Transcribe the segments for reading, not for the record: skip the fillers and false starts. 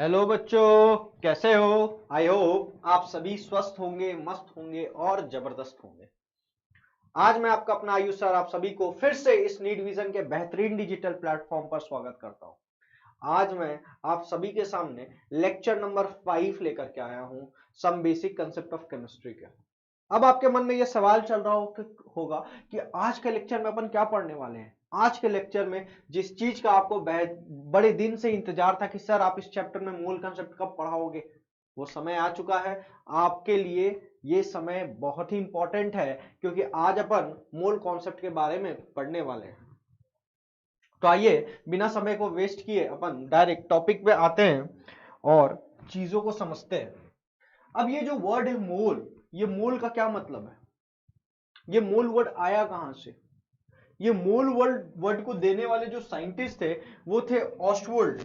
Hello बच्चों, कैसे हो? आई होप आप सभी स्वस्थ होंगे, मस्त होंगे और जबरदस्त होंगे। आज मैं आपका अपना आयुष सर आप सभी को फिर से इस नीट विजन के बेहतरीन डिजिटल प्लेटफॉर्म पर स्वागत करता हूं। आज मैं आप सभी के सामने लेक्चर नंबर 5 लेकर के आया हूं, some basic concept of chemistry के। अब आपके मन में यह सवाल चल रहा होगा कि आज के लेक्चर में अपन क्या पढ़ने वाले हैं। आज के लेक्चर में जिस चीज का आपको बड़े दिन से इंतजार था कि सर आप इस चैप्टर में मूल कंसेप्ट कब पढ़ाओगे, वो समय आ चुका है आपके लिए। ये समय बहुत ही इंपॉर्टेंट है क्योंकि आज अपन मूल कॉन्सेप्ट के बारे में पढ़ने वाले हैं। तो आइए बिना समय को वेस्ट किए अपन डायरेक्ट टॉपिक पे आते हैं और चीजों को समझते हैं। अब ये जो वर्ड है मूल, ये मूल का क्या मतलब है? ये मूल वर्ड आया कहां से? ये मूल वर्ड को देने वाले जो साइंटिस्ट थे वो थे ऑस्टवर्ल्ड।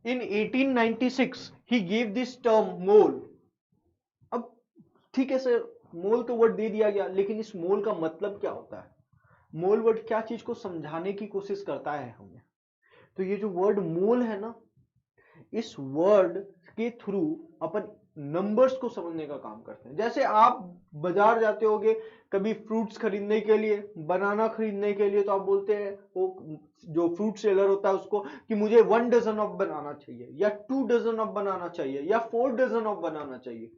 इन 1896 ही गिव दिस टर्म मोल। अब ठीक है सर, मोल तो वर्ड दे दिया गया, लेकिन इस मोल का मतलब क्या होता है? मोल वर्ड क्या चीज को समझाने की कोशिश करता है हमें? तो ये जो वर्ड मोल है ना, इस वर्ड के थ्रू अपन नंबर्स को समझने का काम करते हैं। जैसे आप बाजार जाते होगे कभी फ्रूट्स खरीदने के लिए, बनाना खरीदने के लिए, तो आप बोलते हैं वो जो फ्रूट सेलर होता है उसको कि मुझे 1 डजन ऑफ बनाना चाहिए, या 2 डजन ऑफ बनाना चाहिए, या 4 डजन ऑफ बनाना चाहिए।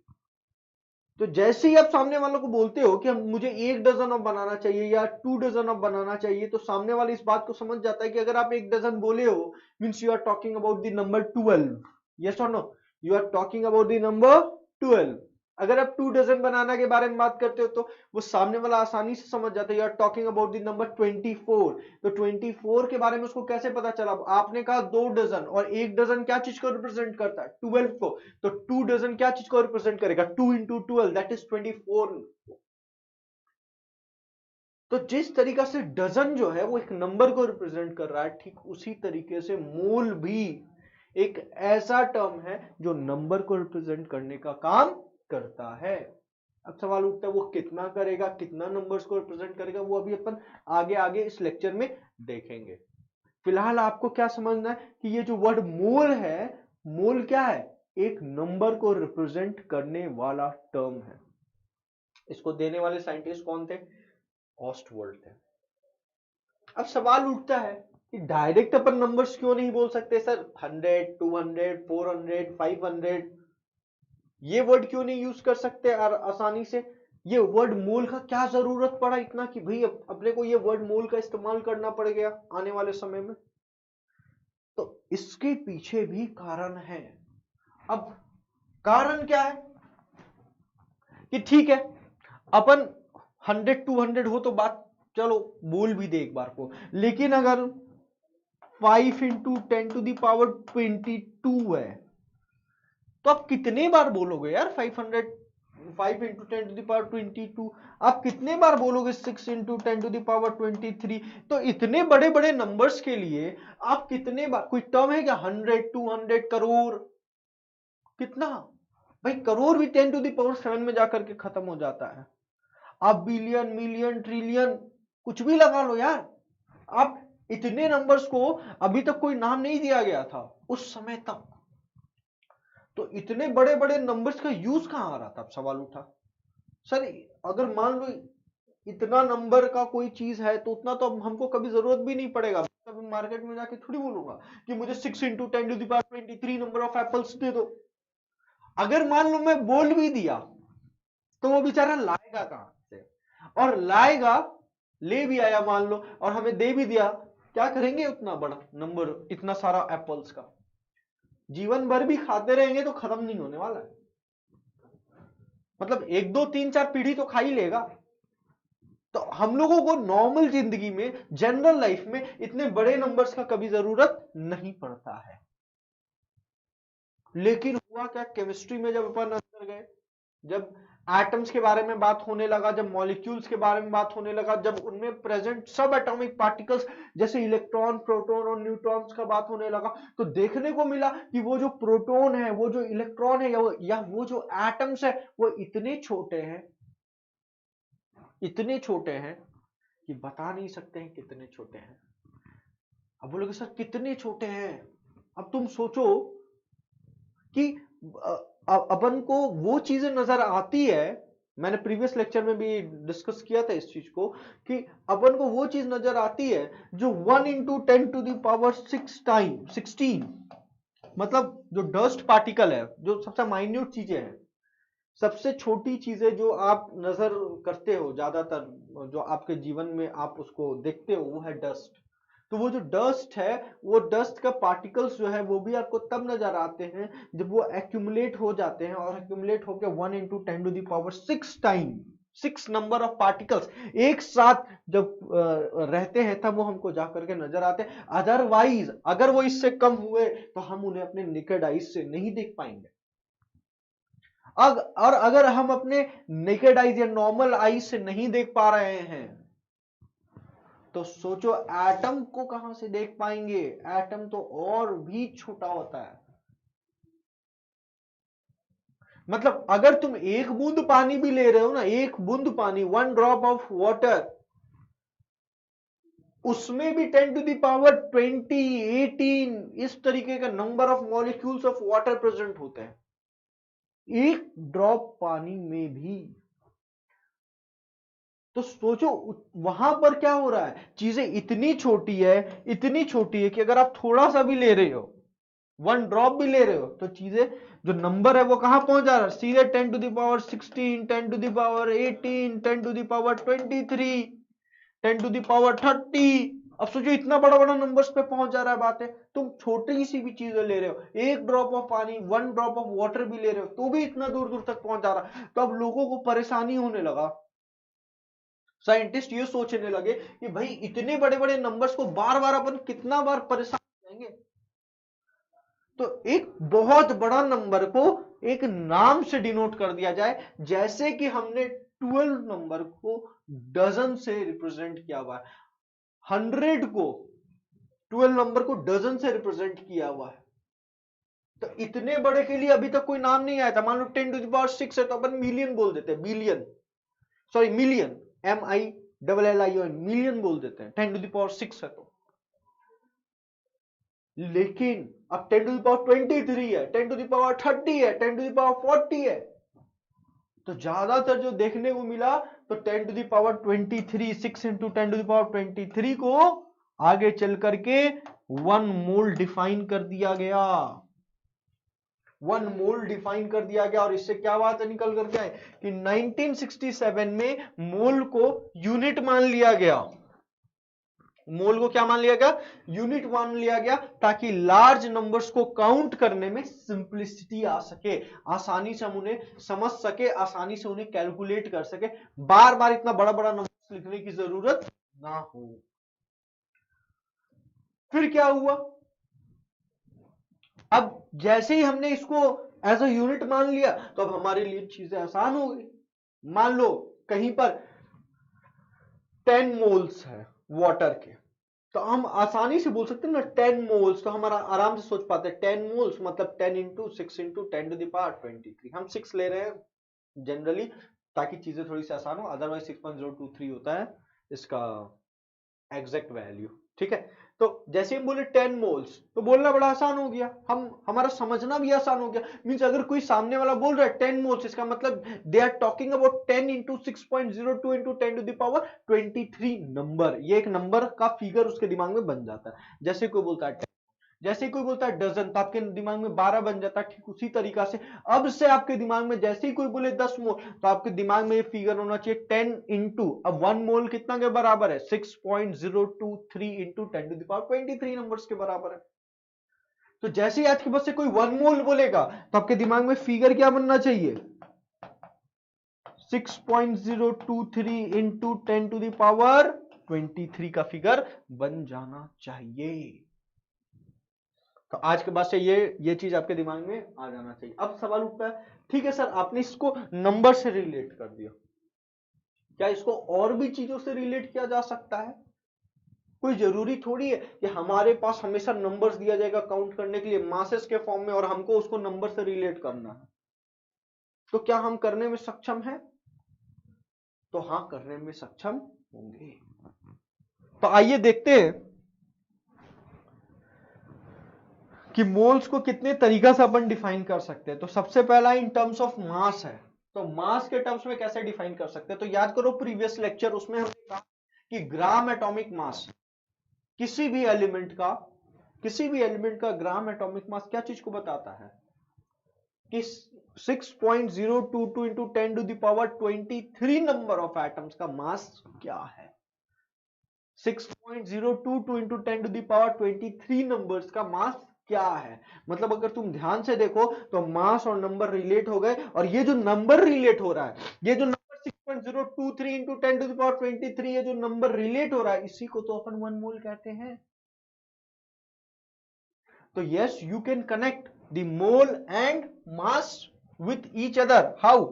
तो जैसे ही आप सामने वालों को बोलते हो कि मुझे 1 डजन ऑफ बनाना चाहिए या 2 डजन ऑफ बनाना चाहिए, तो सामने वाले इस बात को समझ जाता है कि अगर आप 1 डजन बोले हो means you are talking about the number 12। Yes और no? You are talking about the number 12। अगर आप 2 डजन बनाना के बारे में बात करते हो तो वो सामने वाला आसानी से समझ जाता है, you are talking about the number 24। तो 24 के बारे में उसको कैसे पता चला? आपने कहा 2 डजन, और 1 डजन क्या चीज को रिप्रेजेंट करता है? 12 को। तो 2 डजन क्या चीज को रिप्रेजेंट करेगा? 2 इंटू 12 दैट इज 24। तो जिस तरीका से डजन जो है वो एक नंबर को रिप्रेजेंट कर रहा है, ठीक उसी तरीके से मोल भी एक ऐसा टर्म है जो नंबर को रिप्रेजेंट करने का काम करता है। अब सवाल उठता है वो कितना करेगा, कितना नंबर्स को रिप्रेजेंट करेगा, वो अभी अपन आगे आगे इस लेक्चर में देखेंगे। फिलहाल आपको क्या समझना है कि ये जो वर्ड मोल है, मोल क्या है? एक नंबर को रिप्रेजेंट करने वाला टर्म है। इसको देने वाले साइंटिस्ट कौन थे? ऑस्टवर्ल्ड थे। अब सवाल उठता है कि डायरेक्ट अपन नंबर्स क्यों नहीं बोल सकते सर? 100, 200, 400, 500 ये वर्ड क्यों नहीं यूज कर सकते आसानी से? ये वर्ड मोल का क्या जरूरत पड़ा इतना कि भाई अपने को ये वर्ड मोल का इस्तेमाल करना पड़ गया आने वाले समय में? तो इसके पीछे भी कारण है। अब कारण क्या है कि ठीक है अपन 100 200 हो तो बात चलो बोल भी दे एक बार को, लेकिन अगर 5 इंटू 10 टू दी पावर 22 है तो आप कितने बार बोलोगे यार? 5 इंटू 10 टू दी पावर 22 आप कितने बार बोलोगे? 6 इंटू 10 टू दी पावर 23। तो इतने बड़े बड़े नंबर्स के लिए आप कितने बार, कोई टर्म है क्या? 100 200 करोड़, कितना? भाई करोड़ भी 10 टू दी पावर 7 में जाकर के खत्म हो जाता है। आप बिलियन मिलियन ट्रिलियन कुछ भी लगा लो यार, आप इतने नंबर्स को अभी तक कोई नाम नहीं दिया गया था उस समय तक। तो इतने बड़े बड़े नंबर्स का यूज कहां आ रहा था? अब सवाल उठा सर अगर मान लो इतना नंबर का कोई चीज है तो उतना तो हमको कभी जरूरत भी नहीं पड़ेगा। कभी मार्केट में जाके थोड़ी बोलूंगा कि मुझे 6 into 10 to the power 23 number of apples दे दो। अगर मान लो मैं बोल भी दिया तो वो बेचारा लाएगा कहां से? और लाएगा, ले भी आया मान लो और हमें दे भी दिया, क्या करेंगे उतना बड़ा नंबर, इतना सारा एप्पल्स का? जीवन भर भी खाते रहेंगे तो खत्म नहीं होने वाला है। मतलब 1 2 3 4 पीढ़ी तो खा ही लेगा। तो हम लोगों को नॉर्मल जिंदगी में, जनरल लाइफ में इतने बड़े नंबर्स का कभी जरूरत नहीं पड़ता है। लेकिन हुआ क्या केमिस्ट्री में, जब अपन अंदर गए, जब एटम्स के बारे में बात होने लगा, जब मॉलिक्यूल्स के बारे में बात होने लगा, जब उनमें प्रेजेंट सब एटॉमिक पार्टिकल्स जैसे इलेक्ट्रॉन प्रोटॉन और न्यूट्रॉन्स का बात होने लगा, तो देखने को मिला कि वो जो प्रोटॉन है, वो जो इलेक्ट्रॉन है, या वो जो एटम्स है, वो इतने छोटे हैं कि बता नहीं सकते हैं कितने छोटे हैं। अब बोलोगे सर कितने छोटे हैं? अब तुम सोचो कि अपन को वो चीजें नजर आती है, मैंने प्रीवियस लेक्चर में भी डिस्कस किया था इस चीज को, कि अपन को वो चीज नजर आती है जो 1 इंटू 10⁻6 टाइम 16, मतलब जो डस्ट पार्टिकल है, जो सबसे माइन्यूट चीजें हैं, सबसे छोटी चीजें जो आप नजर करते हो ज्यादातर, जो आपके जीवन में आप उसको देखते हो, वो है डस्ट। तो वो जो डस्ट है, वो डस्ट का पार्टिकल्स जो है वो भी आपको तब नजर आते हैं जब वो एक्यूमुलेट हो जाते हैं, और एक्यूमुलेट होकर 1 into 10⁻6 time 6 number of particles एक साथ जब रहते हैं, तब वो हमको जाकर के नजर आते हैं। अदरवाइज अगर वो इससे कम हुए तो हम उन्हें अपने नेकेड आईज से नहीं देख पाएंगे। और अगर हम अपने नेकेड आईज या नॉर्मल आईज से नहीं देख पा रहे हैं, तो सोचो एटम को कहां से देख पाएंगे। एटम तो और भी छोटा होता है। मतलब अगर तुम एक बूंद पानी भी ले रहे हो ना, एक बूंद पानी, 1 ड्रॉप ऑफ वाटर, उसमें भी 10⁻20 18 इस तरीके का number of molecules of water present होते हैं एक ड्रॉप पानी में भी। तो सोचो वहां पर क्या हो रहा है, चीजें इतनी छोटी है, इतनी छोटी है कि अगर आप थोड़ा सा भी ले रहे हो, 1 ड्रॉप भी ले रहे हो, तो चीजें जो नंबर है वो कहां पहुंच जा रहा है, सीधे 10⁻16 10⁻18 10⁻23 10⁻30। अब सोचो इतना बड़ा बड़ा नंबर्स पे पहुंच जा रहा है। बात है तुम छोटी सी भी चीजें ले रहे हो, एक ड्रॉप ऑफ पानी, 1 ड्रॉप ऑफ वाटर भी ले रहे हो, तो भी इतना दूर दूर तक पहुंच जा रहा है। तो अब लोगों को परेशानी होने लगा, साइंटिस्ट ये सोचने लगे कि भाई इतने बड़े बड़े नंबर्स को बार बार अपन कितना बार परेशान करेंगे। तो एक बहुत बड़ा नंबर को एक नाम से डिनोट कर दिया जाए, जैसे कि हमने 12 नंबर को डजन से रिप्रेजेंट किया हुआ है, 100 को 12 नंबर को डजन से रिप्रेजेंट किया हुआ है। तो इतने बड़े के लिए अभी तक कोई नाम नहीं आया था। मान लो 10⁻6 है तो अपन मिलियन बोल देते हैं, billion, sorry million, MILLION, million बोल देते हैं 10⁻6 है तो। लेकिन अब 10⁻23 है, 10⁻30 है, 10⁻40 है, तो ज्यादातर जो देखने को मिला तो 10⁻23, 6 इंटू 10⁻23 को आगे चल करके 1 मोल डिफाइन कर दिया गया। 1 मोल डिफाइन कर दिया गया। और इससे क्या बात निकल करके आए कि 1967 में मोल को यूनिट मान लिया गया। मोल को क्या मान लिया गया, यूनिट मान लिया गया, ताकि लार्ज नंबर्स को काउंट करने में सिंप्लिसिटी आ सके, आसानी से हम उन्हें समझ सके, आसानी से उन्हें कैलकुलेट कर सके, बार बार इतना बड़ा बड़ा नंबर लिखने की जरूरत ना हो। फिर क्या हुआ, अब जैसे ही हमने इसको एज अ यूनिट मान लिया, तो अब हमारे लिए चीजें आसान हो गई। मान लो कहीं पर 10 मोल्स है वाटर के, तो हम आसानी से बोल सकते हैं ना 10 मोल्स, तो हमारा आराम से सोच पाते हैं 10 मोल्स मतलब 10 इंटू 6 इंटू 10⁻23। हम 6 ले रहे हैं जनरली, ताकि चीजें थोड़ी सी आसान हो, अदरवाइज 6.023 होता है इसका एग्जैक्ट वैल्यू। ठीक है, तो जैसे हम बोले 10 मोल्स, तो बोलना बड़ा आसान हो गया, हमारा समझना भी आसान हो गया। मींस अगर कोई सामने वाला बोल रहा है 10 मोल्स, इसका मतलब they are talking about 10 into 6.02 into 10⁻23 number. ये एक नंबर का फिगर उसके दिमाग में बन जाता है। जैसे कोई बोलता है, जैसे कोई बोलता है डजन, तो आपके दिमाग में 12 बन जाता है। ठीक उसी तरीका से अब से आपके दिमाग में जैसे ही कोई बोले 10 मोल, तो आपके दिमाग में ये फिगर होना चाहिए 10 इंटू, अब 1 मोल कितना के बराबर है, 6.023 इंटू 10⁻23 नंबर्स के बराबर है। तो जैसे ही आज के बस से कोई 1 मोल बोलेगा, तो आपके दिमाग में फिगर क्या बनना चाहिए, 6.023 इंटू 10⁻23 का फिगर बन जाना चाहिए। तो आज के बाद से ये चीज आपके दिमाग में आ जाना चाहिए। अब सवाल उठता है, ठीक है सर आपने इसको नंबर से रिलेट कर दिया, क्या इसको और भी चीजों से रिलेट किया जा सकता है? कोई जरूरी थोड़ी है कि हमारे पास हमेशा नंबर्स दिया जाएगा काउंट करने के लिए मासेस के फॉर्म में, और हमको उसको नंबर से रिलेट करना है। तो क्या हम करने में सक्षम हैं? तो हां, करने में सक्षम होंगे। तो आइए देखते हैं कि मोल्स को कितने तरीका से अपन डिफाइन कर सकते हैं। तो सबसे पहला इन टर्म्स ऑफ मास है, तो मास के टर्म्स में कैसे डिफाइन कर सकते हैं, तो याद करो प्रीवियस लेक्चर, उसमें हमने कहा कि ग्राम एटॉमिक मास, किसी भी एलिमेंट का ग्राम एटॉमिक मास क्या चीज को बताता है कि 6.022 into 10 to the power 23 number of atoms का मास क्या है। 6.022 into 10 to the power 23 numbers का मास क्या है। मतलब अगर तुम ध्यान से देखो तो मास और नंबर रिलेट हो गए, और ये जो नंबर रिलेट हो रहा है, ये जो number 6.023 into 10 to the power 23, ये जो नंबर रिलेट हो रहा है, इसी को तो अपन 1 मोल कहते हैं। तो yes, you can connect the mole and mass with each other. How?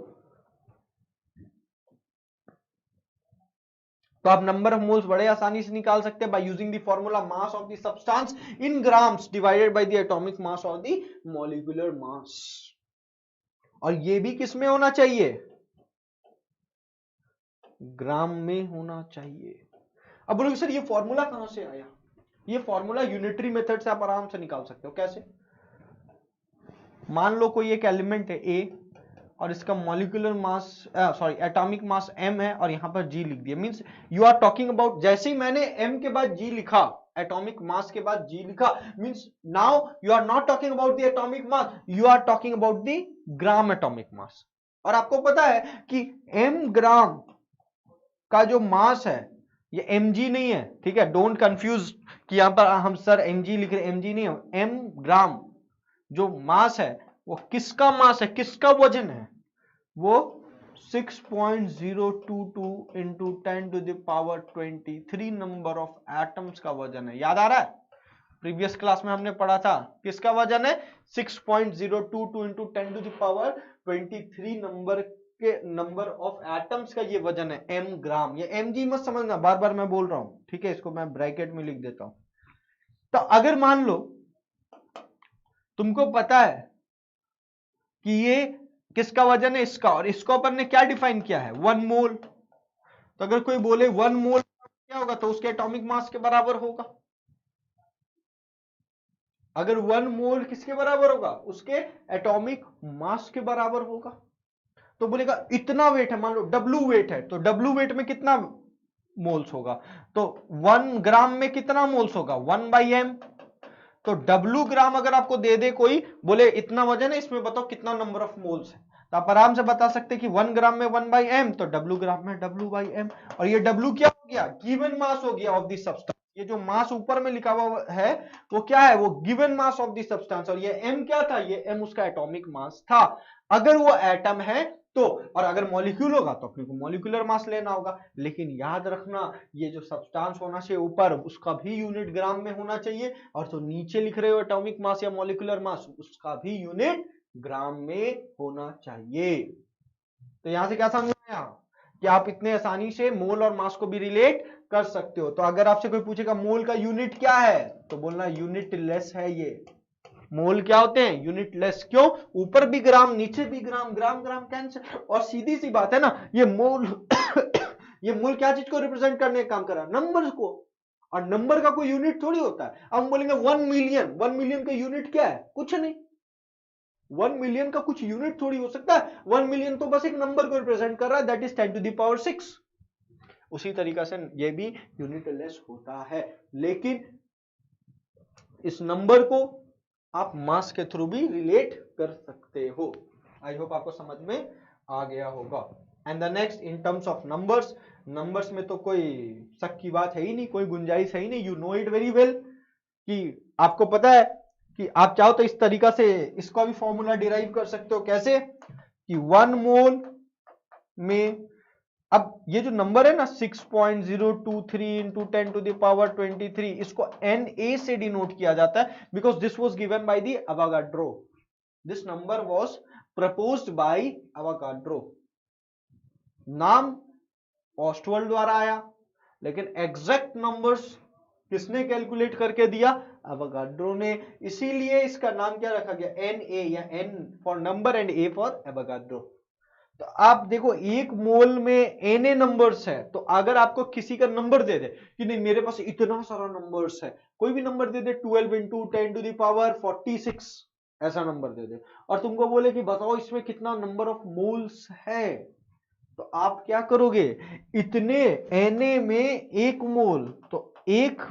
तो आप नंबर ऑफ मोल्स बड़े आसानी से निकाल सकते हैं bye using the formula mass of the substance in grams divided by the atomic mass और द मॉलिक्यूलर मास। और ये भी किस में होना चाहिए? ग्राम में होना चाहिए। अब बोलोगे सर ये फॉर्मूला कहां से आया? ये फॉर्मूला यूनिटरी मेथड से आप आराम से निकाल सकते हो। कैसे? मान लो कोई एक एलिमेंट है A और इसका molecular mass atomic mass m है, और यहां पर G लिख दिया। Means you are talking about, जैसे ही मैंने m के बाद G लिखा, एटॉमिक मास के बाद G लिखा, means now you are not talking about the atomic mass, you are talking about the gram atomic mass. और आपको पता है कि m ग्राम का जो मास है ये mg नहीं है, ठीक है, डोंट कंफ्यूज कि यहां पर हम सर mg लिख रहे, mg नहीं है, m ग्राम जो मास है वो किसका मास है, किसका वजन है? वो 6.022 into 10 to the power 23 number of atoms का वजन है। याद आ रहा है? प्रीवियस क्लास में हमने पढ़ा था किसका वजन है? 6.022 into 10 to the power 23 number of atoms का ये वजन है, m ग्राम। ये mg मत समझना, बार बार मैं बोल रहा हूं, ठीक है, इसको मैं ब्रैकेट में लिख देता हूं। तो अगर मान लो तुमको पता है कि ये किसका वजन है, इसका, और इसको अपन ने क्या डिफाइन किया है? 1 मोल। तो अगर कोई बोले 1 मोल क्या होगा, तो उसके एटॉमिक मास के बराबर होगा। अगर 1 मोल किसके बराबर होगा? उसके एटॉमिक मास के बराबर होगा। तो बोलेगा इतना वेट है, मान लो W वेट है, तो W वेट में कितना मोल्स होगा? तो 1 ग्राम में कितना मोल्स होगा? 1/m। तो W ग्राम अगर आपको दे दे कोई, बोले इतना वजन है, इसमें बताओ कितना नंबर ऑफ मोल्स है, तो आप आराम से बता सकते हैं कि 1 ग्राम में 1/m, तो W ग्राम में W/m। और ये W क्या हो गया? गिवन मास हो गया ऑफ द सब्सटेंस। ये जो मास ऊपर में लिखा हुआ है वो क्या है? वो given mass of the substance. और ये m क्या था? ये m उसका एटॉमिक मास था। अगर वो एटम है तो, और अगर मॉलिक्यूल होगा तो अपने को मॉलिक्यूलर मास लेना होगा। लेकिन याद रखना, ये जो सब्सटेंस होना चाहिए ऊपर, उसका भी यूनिट ग्राम में होना चाहिए, और जो नीचे लिख रहे हो एटॉमिक मास या मॉलिक्यूलर मास, उसका भी यूनिट ग्राम में होना चाहिए। तो यहां से क्या समझ में आया कि आप इतने आसानी से मोल और मास को भी रिलेट कर सकते हो। तो अगर आपसे कोई पूछेगा मोल का यूनिट क्या है, तो बोलना यूनिट लेस है। ये मोल क्या होते हैं? Unit less. क्यों? ऊपर भी ग्राम, नीचे भी ग्राम, ग्राम ग्राम कैंसिल। और सीधी सी बात है ना, ये मोल ये मोल क्या चीज को रिप्रेजेंट करने का काम कर रहा है? नंबर्स को। और नंबर का कोई यूनिट थोड़ी होता है। अब हम बोलेंगे 1 मिलियन, 1 मिलियन का यूनिट क्या है? कुछ नहीं। 1 मिलियन का कुछ यूनिट थोड़ी हो सकता है। 1 मिलियन तो बस एक नंबर को रिप्रेजेंट कर रहा है, that is 10 to the power 6। उसी तरीका से ये भी यूनिट लेस होता है, लेकिन इस नंबर को आप मास के थ्रू भी रिलेट कर सकते हो। आई होप आपको समझ में आ गया होगा। And the next in terms of numbers, numbers में तो कोई शक की बात है ही नहीं, कोई गुंजाइश है ही नहीं। You know it very well कि आपको पता है कि आप चाहो तो इस तरीका से इसका भी फॉर्मूला डिराइव कर सकते हो। कैसे? कि 1 मोल में, अब ये जो नंबर है ना 6.023 इंटू 10 टू द पावर 23, इसको Na से डिनोट किया जाता है, because this was given by the Avogadro. This number was proposed by Avogadro. नाम ऑस्टवर्ल्ड द्वारा आया, लेकिन एग्जैक्ट नंबर्स किसने कैलकुलेट करके दिया? अवोगाड्रो ने। इसीलिए इसका नाम क्या रखा गया? Na, या N for number and A for Avogadro. तो आप देखो एक मोल में एन नंबर्स है, तो अगर आपको किसी का नंबर दे दे कि नहीं मेरे पास इतना सारा नंबर्स है, कोई भी नंबर दे दे 12 इंटू 10⁴ ऐसा नंबर दे दे और तुमको बोले कि बताओ इसमें कितना नंबर ऑफ मोल्स है, तो आप क्या करोगे, इतने एनए में एक मोल, तो एक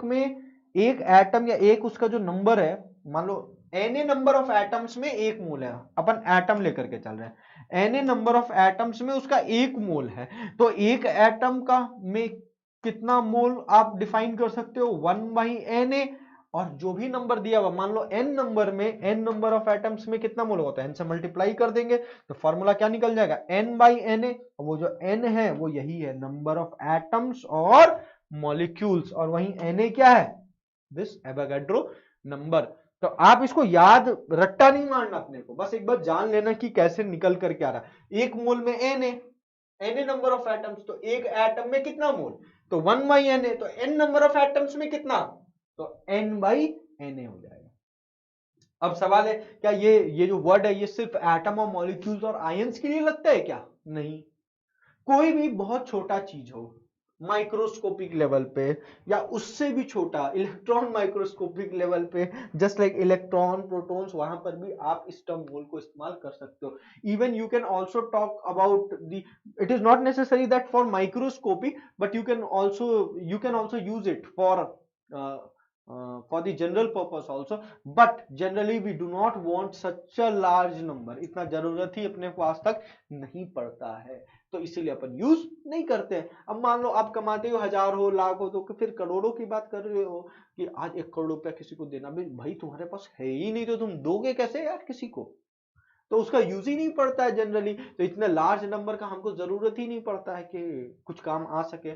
में एक एटम या एक उसका जो नंबर है, मान लो एनए नंबर ऑफ एटम्स में एक मोल है, अपन एटम लेकर के चल रहे हैं, एनए नंबर ऑफ एटम्स में उसका एक मोल है, तो एक एटम का में कितना मोल आप डिफाइन कर सकते हो 1/Na, और जो भी नंबर दिया हुआ मान लो n नंबर में n नंबर ऑफ एटम्स में कितना मोल होता है, n से मल्टीप्लाई कर देंगे तो फॉर्मूला क्या निकल जाएगा n/Na, वो जो n है वो यही है नंबर ऑफ एटम्स और मॉलिक्यूल्स, और वहीं Na क्या है, दिस एवोगाड्रो नंबर। तो आप इसको याद रट्टा नहीं मारना अपने को, बस एक बार जान लेना कि कैसे निकल करके आ रहा है। एक मोल में Na नंबर ऑफ एटम्स, तो एक एटम में कितना मोल, तो 1/Na, तो n नंबर ऑफ एटम्स में कितना, तो n/Na हो जाएगा। अब सवाल है क्या ये जो वर्ड है ये सिर्फ एटम और मॉलिक्यूल्स और आयंस के लिए लगता है क्या, नहीं, कोई भी बहुत छोटा चीज हो माइक्रोस्कोपिक लेवल पे या उससे भी छोटा इलेक्ट्रॉन माइक्रोस्कोपिक लेवल पे, जस्ट लाइक इलेक्ट्रॉन प्रोटॉन्स, वहां पर भी आप इस टर्म मोल को इस्तेमाल कर सकते हो। Even you can also talk about the, it is not necessary that for microscopy, but you can also use it for the general purpose also, but generally we do not want such a large number, इतना जरूरत ही अपने को आज तक नहीं पड़ता है, तो इसीलिए अपन यूज नहीं करते हैं। अब मान लो आप कमाते हो 1000 हो, लाख हो, तो फिर करोड़ों की बात कर रहे हो कि आज 1 करोड़ रुपया किसी को देना, भाई तुम्हारे पास है ही नहीं तो तुम दोगे कैसे यार किसी को, तो उसका यूज ही नहीं पड़ता है जनरली, तो इतने लार्ज नंबर का हमको जरूरत ही नहीं पड़ता है कि कुछ काम आ सके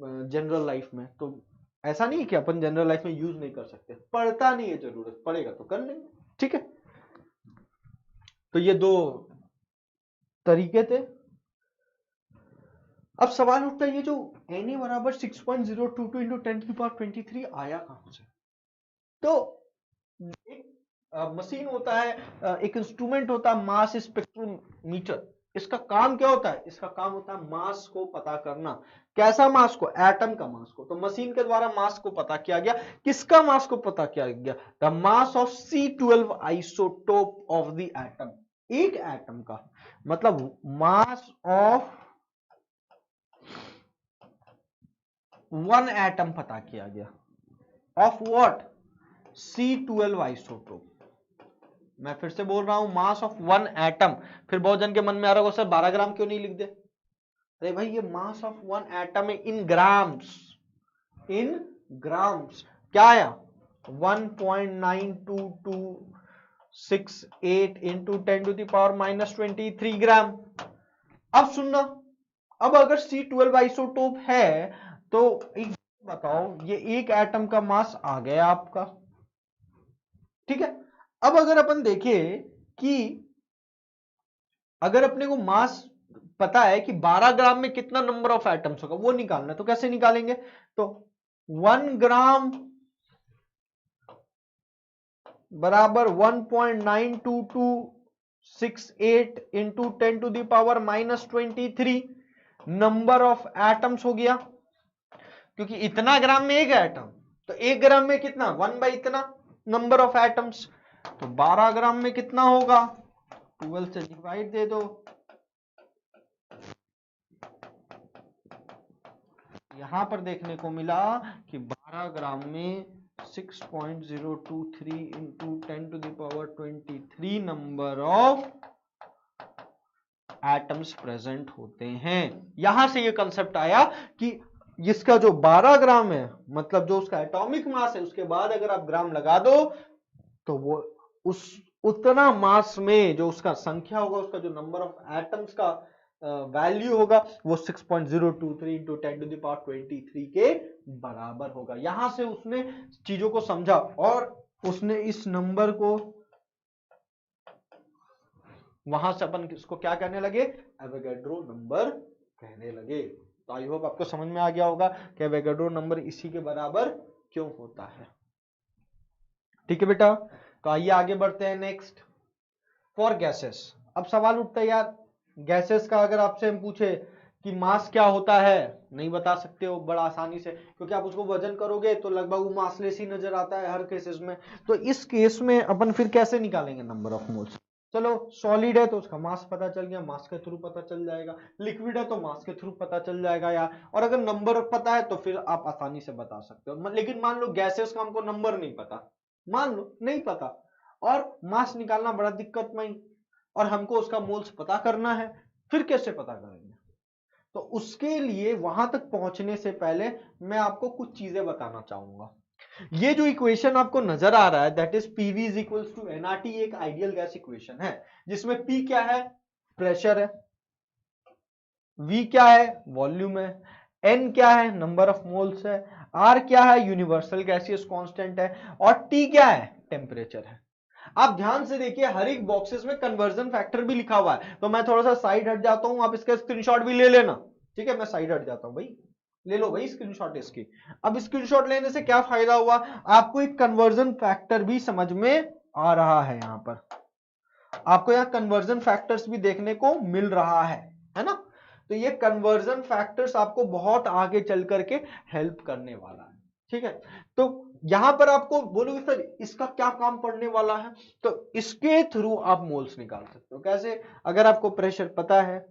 जनरल लाइफ में। तो ऐसा नहीं कि अपन जनरल लाइफ में यूज नहीं कर सकते, पड़ता नहीं है, जरूरत पड़ेगा तो कर लेंगे, ठीक है। तो ये दो तरीके थे। अब सवाल उठता है ये जो Na बराबर 6.022 इंटू 10⁻23 आया कहां से, तो एक मशीन होता है, एक इंस्ट्रूमेंट होता है मास स्पेक्ट्रोमीटर, इसका काम क्या होता है, इसका काम होता है मास को पता करना। कैसा मास को, एटम का मास को, तो मशीन के द्वारा मास को पता किया गया, किसका मास को पता किया गया, the mass of C12 isotope of the atom, एक एटम का मतलब मास ऑफ वन एटम पता किया गया, ऑफ व्हाट, C12 आइसोटोप। मैं फिर से बोल रहा हूं मास ऑफ वन एटम, फिर बहुत जन के मन में आ रहा होगा सर 12 ग्राम क्यों नहीं लिख दे, अरे भाई ये मास ऑफ वन एटम है इन ग्राम्स, इन ग्राम्स क्या आया 1.9228 इंटू 10⁻⁻23 ग्राम। अब सुनना, अब अगर C12 आइसोटोप है तो एक बताओ ये एक एटम का मास आ गया आपका, ठीक है। अब अगर अपन देखें कि अगर अपने को मास पता है कि 12 ग्राम में कितना नंबर ऑफ एटम्स होगा वो निकालना है, तो कैसे निकालेंगे, तो 1 ग्राम बराबर 1.9228 इंटू 10⁻⁻23 नंबर ऑफ एटम्स हो गया, क्योंकि इतना ग्राम में एक एटम, तो 1 ग्राम में कितना 1/, इतना नंबर ऑफ एटम्स, तो 12 ग्राम में कितना होगा, 12 से डिवाइड दे दो, यहां पर देखने को मिला कि 12 ग्राम में 6.023 into 10⁻23 number of atoms present होते हैं। यहां से ये कंसेप्ट आया कि इसका जो 12 ग्राम है मतलब जो उसका एटॉमिक मास है उसके बाद अगर आप ग्राम लगा दो तो वो उस उतना मास में जो उसका संख्या होगा, उसका जो नंबर ऑफ एटम्स का वैल्यू होगा वो 6.023 इंटू 10⁻23 के बराबर होगा। यहां से उसने चीजों को समझा और उसने इस नंबर को वहां से अपन इसको क्या कहने लगे, एवोगाड्रो नंबर कहने लगे। तो आई होप आपको समझ में आ गया होगा कि एवोगाड्रो नंबर इसी के बराबर क्यों होता है, ठीक है बेटा। तो आइए आगे बढ़ते हैं नेक्स्ट, फॉर गैसेस। अब सवाल उठता है यार गैसेस का अगर आपसे हम पूछे कि मास क्या होता है, नहीं बता सकते हो बड़ा आसानी से, क्योंकि आप उसको वजन करोगे तो लगभग वो मासलेस ही नजर आता है हर केसेस में। तो इस केस में अपन फिर कैसे निकालेंगे नंबर ऑफ मोल्स? चलो सॉलिड है तो उसका मास पता चल गया, मास के थ्रू पता चल जाएगा, लिक्विड है तो मास के थ्रू पता चल जाएगा यार, और अगर नंबर पता है तो फिर आप आसानी से बता सकते हो। लेकिन मान लो गैसेस का हमको नंबर नहीं पता, मान लो नहीं पता, और मास निकालना बड़ा दिक्कतमय, और हमको उसका मोल्स पता करना है, फिर कैसे पता करेंगे? तो उसके लिए वहां तक पहुंचने से पहले मैं आपको कुछ चीजें बताना चाहूंगा। ये जो इक्वेशन आपको नजर आ रहा है that is PV is equals to nRT, एक आइडियल गैस इक्वेशन है जिसमें पी क्या है, प्रेशर है, वी क्या है, वॉल्यूम है, एन क्या है, नंबर ऑफ मोल्स है, आर क्या है, यूनिवर्सल गैसियस कांस्टेंट है, और टी क्या है, टेम्परेचर है। आप ध्यान से देखिए हर एक बॉक्सेस में कन्वर्जन फैक्टर भी लिखा हुआ है, तो मैं थोड़ा सा साइड हट जाता हूं, आप इसका स्क्रीनशॉट भी ले लेना, ठीक है? मैं साइड हट जाता हूं भाई, ले लो भाई स्क्रीनशॉट इसकी। अब स्क्रीनशॉट लेने से क्या फायदा हुआ, आपको एक कन्वर्जन फैक्टर भी समझ में आ रहा है, यहां पर आपको यहाँ कन्वर्जन फैक्टर्स भी देखने को मिल रहा है ना? तो ये कन्वर्जन फैक्टर्स आपको बहुत आगे चल करके हेल्प करने वाला है, ठीक है? तो यहां पर आपको बोलोगे सर इसका क्या काम पड़ने वाला है, तो इसके थ्रू आप मोल्स निकाल सकते हो। कैसे? अगर आपको प्रेशर पता है,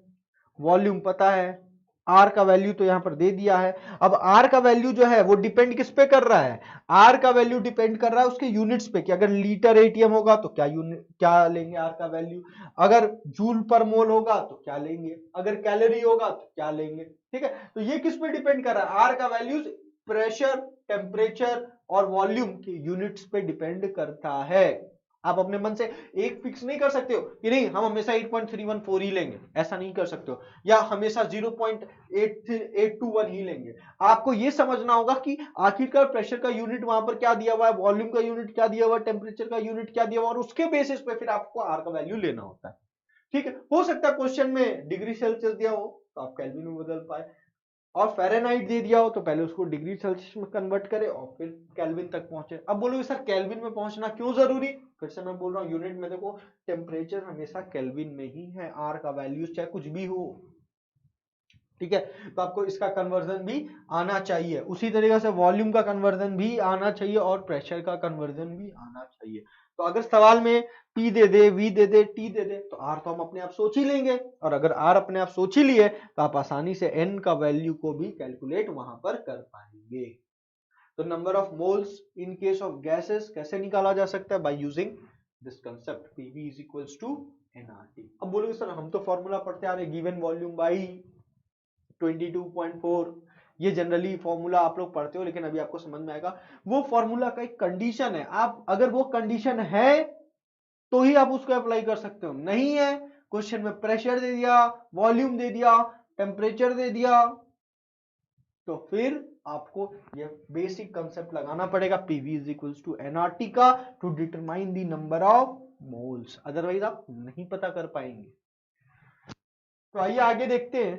वॉल्यूम पता है, आर का वैल्यू तो यहां पर दे दिया है। अब आर का वैल्यू जो है वो डिपेंड किस पे कर रहा है, आर का वैल्यू डिपेंड कर रहा है उसके यूनिट्स पे, कि अगर लीटर एटीएम होगा तो क्या यूनिट, क्या लेंगे आर का वैल्यू, अगर जूल पर मोल होगा तो क्या लेंगे, अगर कैलोरी होगा तो क्या लेंगे, ठीक है? तो ये किस पे डिपेंड कर रहा है, आर का वैल्यू प्रेशर, टेम्परेचर और वॉल्यूम के यूनिट्स पे डिपेंड करता है। आप अपने मन से एक फिक्स नहीं कर सकते हो कि नहीं हम हमेशा 8.314 ही लेंगे, ऐसा नहीं कर सकते हो, या हमेशा 0.821 ही लेंगे। आपको यह समझना होगा कि आखिरकार प्रेशर का यूनिट वहां पर क्या दिया हुआ है, वॉल्यूम का यूनिट क्या दिया हुआ है, टेम्परेचर का यूनिट क्या दिया हुआ है, और उसके बेसिस पे फिर आपको आर का वैल्यू लेना होता है, ठीक है? हो सकता है क्वेश्चन में डिग्री सेल्सियस दिया हो तो आप केल्विन में बदल पाए, और फ़ारेनहाइट दे दिया हो तो पहले उसको डिग्री सेल्सियस में कन्वर्ट करे और फिर केल्विन तक पहुंचे। अब बोलोगे सर केल्विन में पहुंचना क्यों जरूरी, फिर से मैं बोल रहा हूं यूनिट में देखो, टेम्परेचर हमेशा केल्विन में ही है, आर का वैल्यू चाहे कुछ भी हो, ठीक है? तो आपको इसका कन्वर्जन भी आना चाहिए, उसी तरीके से वॉल्यूम का कन्वर्जन भी आना चाहिए और प्रेशर का कन्वर्जन भी आना चाहिए। तो अगर सवाल में P दे दे, V दे दे, T दे दे, तो R तो हम अपने आप सोच ही लेंगे, और अगर R अपने आप सोच ही लिए तो आप आसानी से N का वैल्यू को भी कैलकुलेट वहां पर कर पाएंगे। तो number of moles in case of gases कैसे निकाला जा सकता है, by using this concept PV is equals to nRT। अब बोलोगे सर हम तो फॉर्मूला पढ़ते आ रहे, गिवन वॉल्यूम बाई 22.4, ये जनरली फॉर्मूला आप लोग पढ़ते हो, लेकिन अभी आपको समझ में आएगा वो फॉर्मूला का एक कंडीशन है, आप अगर वो कंडीशन है तो ही आप उसको अप्लाई कर सकते हो, नहीं है क्वेश्चन में प्रेशर दे दिया, वॉल्यूम दे दिया, टेम्परेचर दे दिया, तो फिर आपको ये बेसिक कंसेप्ट लगाना पड़ेगा PV is equals to nRT का, to determine the number of moles, otherwise आप नहीं पता कर पाएंगे। तो आइए आगे देखते हैं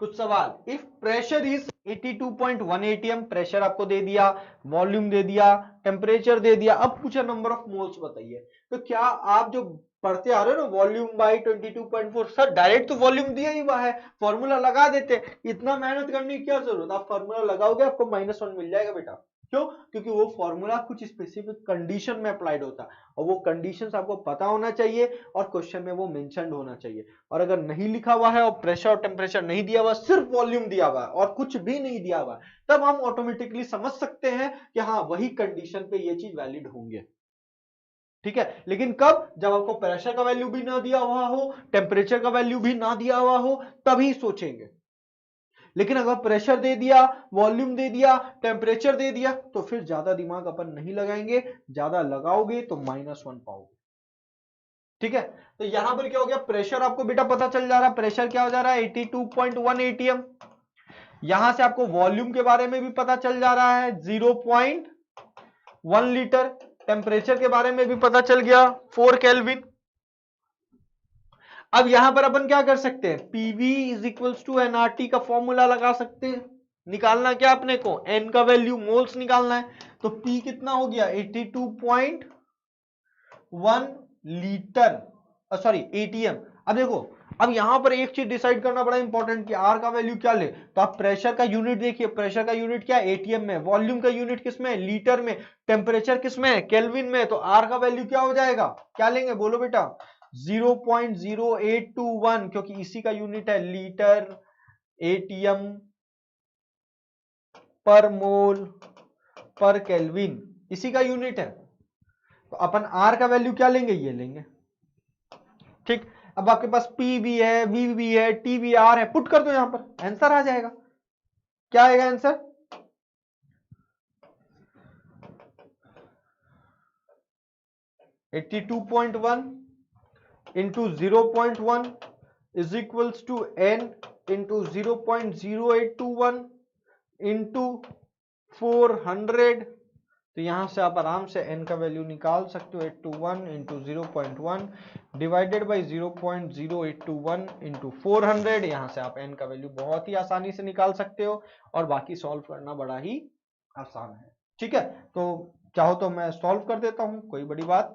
कुछ सवाल। If pressure is 82.1 atm, pressure आपको दे दिया, वॉल्यूम दे दिया, टेम्परेचर दे दिया, अब पूछा नंबर ऑफ मोल्स बताइए, तो क्या आप जो पढ़ते आ रहे हो ना वॉल्यूम बाई 22.4, सर डायरेक्ट तो वॉल्यूम दिया ही हुआ है, फॉर्मूला लगा देते, इतना मेहनत करने की क्या जरूरत, आप फॉर्मूला लगाओगे आपको -1 मिल जाएगा बेटा। क्यों? क्योंकि वो फॉर्मूला कुछ स्पेसिफिक कंडीशन में अप्लाइड होता है, और वो कंडीशंस आपको पता होना चाहिए और क्वेश्चन में वो मेंशन्ड होना चाहिए। और अगर नहीं लिखा हुआ है और प्रेशर और टेम्परेचर नहीं दिया हुआ, सिर्फ वॉल्यूम दिया हुआ है और कुछ भी नहीं दिया हुआ, तब हम ऑटोमेटिकली समझ सकते हैं कि हाँ वही कंडीशन पे ये चीज वैलिड होंगे, ठीक है? लेकिन कब, जब आपको प्रेशर का वैल्यू भी ना दिया हुआ हो, टेम्परेचर का वैल्यू भी ना दिया हुआ हो, तभी सोचेंगे। लेकिन अगर प्रेशर दे दिया, वॉल्यूम दे दिया, टेम्परेचर दे दिया, तो फिर ज्यादा दिमाग अपन नहीं लगाएंगे, ज्यादा लगाओगे तो -1 पाओगे, ठीक है? तो यहां पर क्या हो गया, प्रेशर आपको बेटा पता चल जा रहा है, प्रेशर क्या हो जा रहा है 82.1 atm, यहां से आपको वॉल्यूम के बारे में भी पता चल जा रहा है 0.1 लीटर, टेम्परेचर के बारे में भी पता चल गया 4 केल्विन। अब यहां पर अपन क्या कर सकते हैं, PV is equals to nRT का फॉर्मूला लगा सकते हैं। निकालना क्या अपने को, एन का वैल्यू मोल्स निकालना है, तो पी कितना हो गया 82.1 लीटर, सॉरी एटीएम। अब देखो, अब यहां पर एक चीज डिसाइड करना बड़ा इंपॉर्टेंट कि आर का वैल्यू क्या ले। तो आप प्रेशर का यूनिट देखिए, प्रेशर का यूनिट क्या है, एटीएम में। वॉल्यूम का यूनिट किस में, लीटर में। टेम्परेचर किस में, केल्विन में। तो आर का वैल्यू क्या हो जाएगा, क्या लेंगे बोलो बेटा, 0.0821, क्योंकि इसी का यूनिट है लीटर एटीएम पर मोल पर केल्विन, इसी का यूनिट है। तो अपन आर का वैल्यू क्या लेंगे, ये लेंगे। ठीक, अब आपके पास पी भी है, वी भी है, टी भी, आर है, पुट कर दो यहां पर, आंसर आ जाएगा। क्या आएगा answer, 82.1 into 0.1 is equals to n into 0.0821 into 400। तो यहां से आप आराम से n का वैल्यू निकाल सकते हो, 821 इंटू 0.1 डिवाइडेड बाई 0.0821 इंटू 400। यहां से आप n का वैल्यू बहुत ही आसानी से निकाल सकते हो, और बाकी सॉल्व करना बड़ा ही आसान है। ठीक है, तो चाहो तो मैं सॉल्व कर देता हूं, कोई बड़ी बात।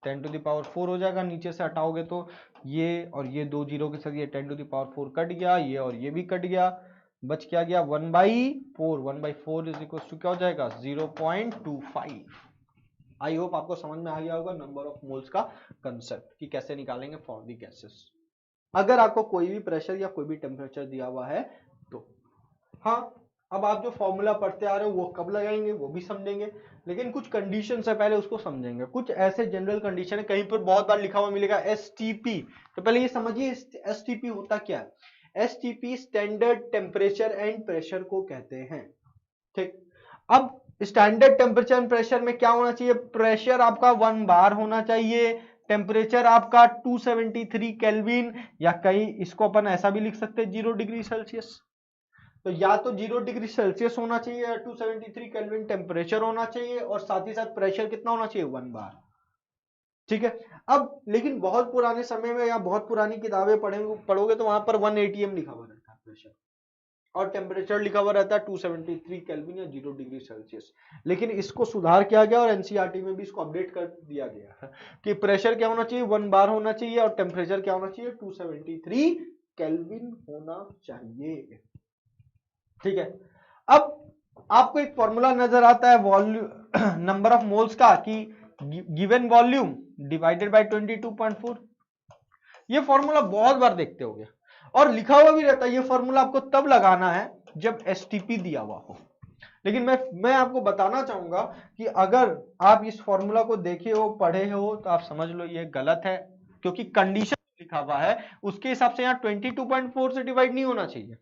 10 टू द पावर 4 हो जाएगा, नीचे से हटाओगे तो ये और ये 2 जीरो के साथ ये 10 टू द पावर 4 कट गया, ये और ये भी कट गया, बच क्या गया 1/4। 1/4 इज इक्वल टू क्या हो जाएगा 0.25। आई होप आपको समझ में आ गया होगा नंबर ऑफ मोल्स का कंसेप्ट कि कैसे निकालेंगे फॉर दी गैसेस। अगर आपको कोई भी प्रेशर या कोई भी टेम्परेचर दिया हुआ है तो हाँ, अब आप जो फॉर्मूला पढ़ते आ रहे हो वो कब लगाएंगे वो भी समझेंगे, लेकिन कुछ कंडीशन है पहले उसको समझेंगे। कुछ ऐसे जनरल कंडीशन है, कहीं पर बहुत बार लिखा हुआ मिलेगा एसटीपी, तो पहले ये समझिए एसटीपी होता क्या है। STP standard temperature and pressure को कहते हैं। ठीक, अब स्टैंडर्ड टेम्परेचर एंड प्रेशर में क्या होना चाहिए, प्रेशर आपका 1 बार होना चाहिए, टेम्परेचर आपका 273 केल्विन, या कहीं इसको अपन ऐसा भी लिख सकते हैं 0 डिग्री सेल्सियस। तो या तो 0 डिग्री सेल्सियस होना चाहिए या 273 केल्विन टेम्परेचर होना चाहिए, और साथ ही साथ प्रेशर कितना होना चाहिए 1 बार। ठीक है, अब लेकिन बहुत पुराने समय में या बहुत पुरानी किताबें पढ़ोगे तो वहां पर 1 एटीएम लिखा हुआ रहता है प्रेशर, और टेम्परेचर लिखा हुआ रहता है 273 केल्विन या 0 डिग्री सेल्सियस। लेकिन इसको सुधार किया गया और एनसीईआरटी में भी इसको अपडेट कर दिया गया कि प्रेशर क्या होना चाहिए 1 बार होना चाहिए, और टेम्परेचर क्या होना चाहिए 273 केल्विन होना चाहिए। ठीक है, अब आपको एक फॉर्मूला नजर आता है वॉल्यूम नंबर ऑफ मोल्स का, कि गिवन वॉल्यूम डिवाइडेड बाय 22.4। ये फॉर्मूला बहुत बार देखते होगे और लिखा हुआ भी रहता है। ये फॉर्मूला आपको तब लगाना है जब एसटीपी दिया हुआ हो, लेकिन मैं आपको बताना चाहूंगा कि अगर आप इस फॉर्मूला को देखे हो, पढ़े हो, तो आप समझ लो ये गलत है, क्योंकि कंडीशन लिखा हुआ है उसके हिसाब से यहाँ 22.4 से डिवाइड नहीं होना चाहिए,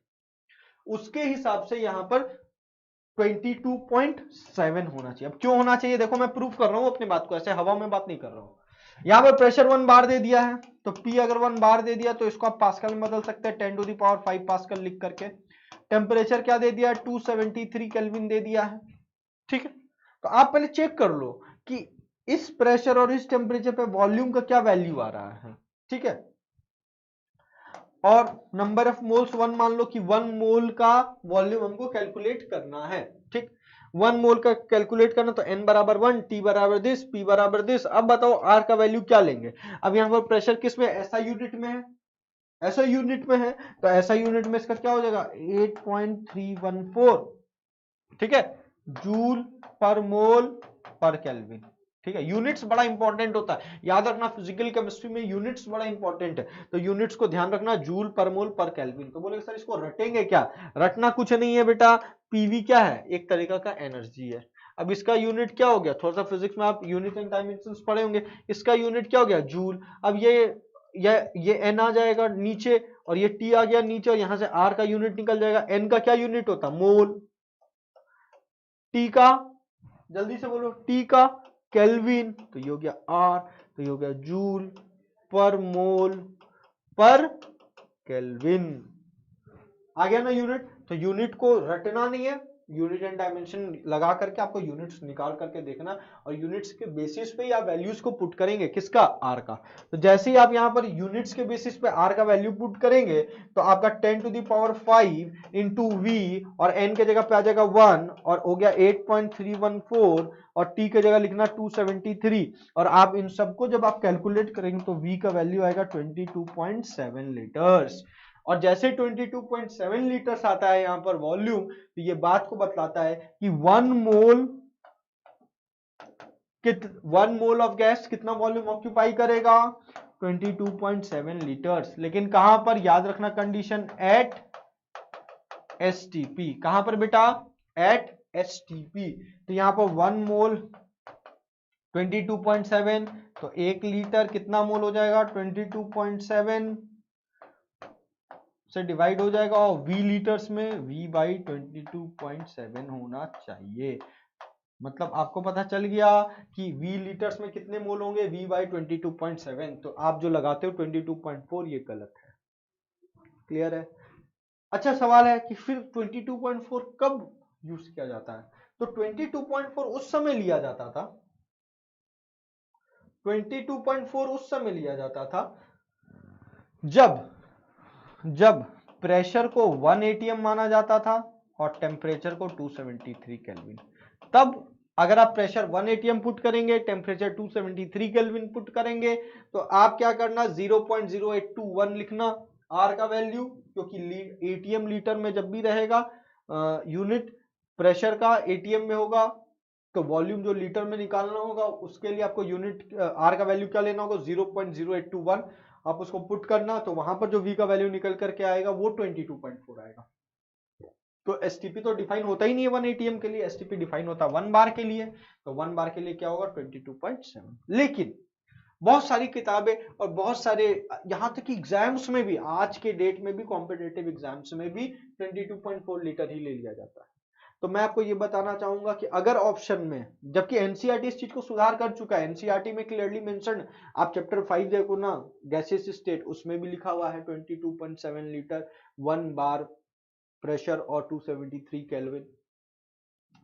उसके हिसाब से यहां पर 22.7 होना चाहिए। अब क्यों होना चाहिए, देखो मैं प्रूफ कर रहा हूं अपनी बात को, ऐसे हवा में बात नहीं कर रहा हूं। यहां पर प्रेशर 1 बार दे दिया है, तो P अगर 1 बार दे दिया तो इसको आप पास्कल में बदल सकते हैं 10 टू द पावर 5 पास्कल लिख करके। टेम्परेचर क्या दे दिया है 273 केल्विन दे दिया है। ठीक है, तो आप पहले चेक कर लो कि इस प्रेशर और इस टेम्परेचर पे वॉल्यूम का क्या वैल्यू आ रहा है। ठीक है, और नंबर ऑफ मोल्स 1 मान लो कि 1 मोल का वॉल्यूम हमको कैलकुलेट करना है। ठीक, 1 मोल का कैलकुलेट करना, तो n बराबर 1, t बराबर दिस, p बराबर दिस। अब बताओ r का वैल्यू क्या लेंगे। अब यहां पर प्रेशर किस में, ऐसा यूनिट में है, ऐसा यूनिट में है, तो ऐसा यूनिट में इसका क्या हो जाएगा 8.314। ठीक है, जूल पर मोल पर केल्विन। ठीक है, यूनिट्स बड़ा इंपॉर्टेंट होता है, याद रखना फिजिकल केमिस्ट्री में यूनिट्स बड़ा इंपॉर्टेंट है, तो यूनिट्स को ध्यान रखना, जूल पर मोल पर केल्विन। तो बोले सर इसको रटेंगे क्या, रटना कुछ नहीं है बेटा, पीवी क्या है, एक तरीका का एनर्जी है। अब इसका यूनिट क्या हो गया, थोड़ा सा फिजिक्स में आप यूनिट एंड डायमेंशंस पढ़े होंगे, इसका यूनिट क्या हो गया जूल। अब ये एन आ जाएगा नीचे, और ये टी आ गया नीचे, और यहां से आर का यूनिट निकल जाएगा। एन का क्या यूनिट होता मोल, टी का जल्दी से बोलो, टी का केल्विन, तो ये हो गया आर, तो ये हो गया जूल पर मोल पर केल्विन। आ गया ना यूनिट, तो यूनिट को रटना नहीं है, यूनिट एंड डायमेंशन लगा करके आपको यूनिट्स निकाल करके देखना, और यूनिट्स के बेसिस पे ही आप वैल्यूज को पुट करेंगे, किसका, आर का। तो जैसे ही आप यहाँ पर यूनिट्स के बेसिस पे आर का वैल्यू पुट करेंगे तो आपका 10⁵ इंटू वी, और एन के जगह पे आ जाएगा 1, और हो गया 8.314, और टी के जगह लिखना 273, और आप इन सबको जब आप कैलकुलेट करेंगे तो वी का वैल्यू आएगा 22.7 लीटर्स। और जैसे 22.7 लीटर्स आता है यहां पर वॉल्यूम, तो ये बात को बतलाता है कि 1 मोल ऑफ गैस कितना वॉल्यूम ऑक्यूपाई करेगा, 22.7 लीटर्स। लेकिन कहां पर, याद रखना कंडीशन, एट एसटीपी। कहां पर बेटा, एट एसटीपी। तो यहां पर 1 मोल 22.7, तो 1 लीटर कितना मोल हो जाएगा, 22.7 से डिवाइड हो जाएगा, और वी लीटर्स में v बाई 22.7 होना चाहिए। मतलब आपको पता चल गया कि v लीटर्स में कितने मोल होंगे, v बाई 22.7। तो आप जो लगाते हो 22.4, ये गलत है। क्लियर है। अच्छा सवाल है कि फिर 22.4 कब यूज किया जाता है। तो 22.4 उस समय लिया जाता था, 22.4 उस समय लिया जाता था जब प्रेशर को 1 atm माना जाता था और टेम्परेचर को 273 केल्विन। तब अगर आप प्रेशर 1 atm पुट करेंगे, टेम्परेचर 273 केल्विन पुट करेंगे, तो आप क्या करना, 0.0821 लिखना आर का वैल्यू, क्योंकि एटीएम लीटर में जब भी रहेगा यूनिट प्रेशर का एटीएम में होगा, तो वॉल्यूम जो लीटर में निकालना होगा उसके लिए आपको यूनिट आर का वैल्यू क्या लेना होगा, 0.0821। आप उसको पुट करना, तो वहां पर जो v का वैल्यू निकल करके आएगा वो 22.4 आएगा। तो एसटीपी तो डिफाइन होता ही नहीं है 1 एटीएम के लिए, एसटीपी डिफाइन होता है 1 बार के लिए। तो 1 बार के लिए क्या होगा, 22.7। लेकिन बहुत सारी किताबें और बहुत सारे, यहां तक कि एग्जाम्स में भी, आज के डेट में भी कॉम्पिटेटिव एग्जाम्स में भी 22.4 लीटर ही ले लिया जाता है। तो मैं आपको ये बताना चाहूंगा कि अगर ऑप्शन में, जबकि एनसीईआरटी इस चीज को सुधार कर चुका है, एनसीईआरटी में क्लियरली मेंशन, आप चैप्टर 5 देखो ना, गैसेस स्टेट, उसमें भी लिखा हुआ है 22.7 लीटर 1 बार प्रेशर और 273 केल्विन।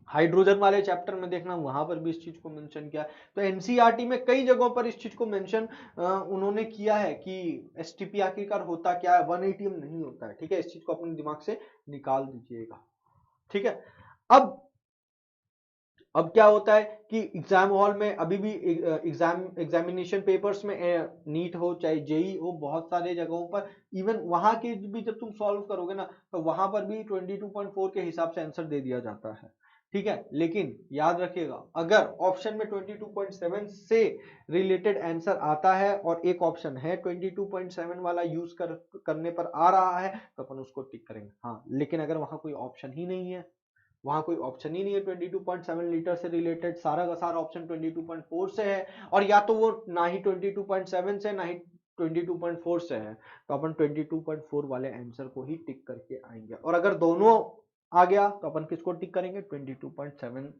हाइड्रोजन वाले चैप्टर में देखना, वहां पर भी इस चीज को मेंशन किया है। तो एनसीईआरटी में कई जगहों पर इस चीज को मेंशन उन्होंने किया है कि एसटीपी आखिरकार होता क्या है, 1 एटीएम नहीं होता है। ठीक है, इस चीज को अपने दिमाग से निकाल दीजिएगा। ठीक है। अब क्या होता है कि एग्जाम हॉल में अभी भी एग्जामिनेशन पेपर्स में, नीट हो चाहे जेई हो, बहुत सारे जगहों पर इवन वहां के भी जब तुम सॉल्व करोगे ना, तो वहां पर भी 22.4 के हिसाब से आंसर दे दिया जाता है। ठीक है, लेकिन याद रखिएगा, अगर ऑप्शन में 22.7 से रिलेटेड आंसर आता है और एक ऑप्शन है 22.7 वाला यूज करने पर आ रहा है, तो अपन उसको टिक करेंगे। हाँ, लेकिन अगर वहां कोई ऑप्शन ही नहीं है, वहां कोई ऑप्शन ही नहीं है 22.7 लीटर से रिलेटेड, सारा का सारा ऑप्शन 22.4 से है, और या तो वो ना ही 22.7 से ना ही 22.4 से है, तो अपन 22.4 वाले आंसर को ही टिक करके आएंगे। और अगर दोनों आ गया तो अपन किसको टिक करेंगे, 22.7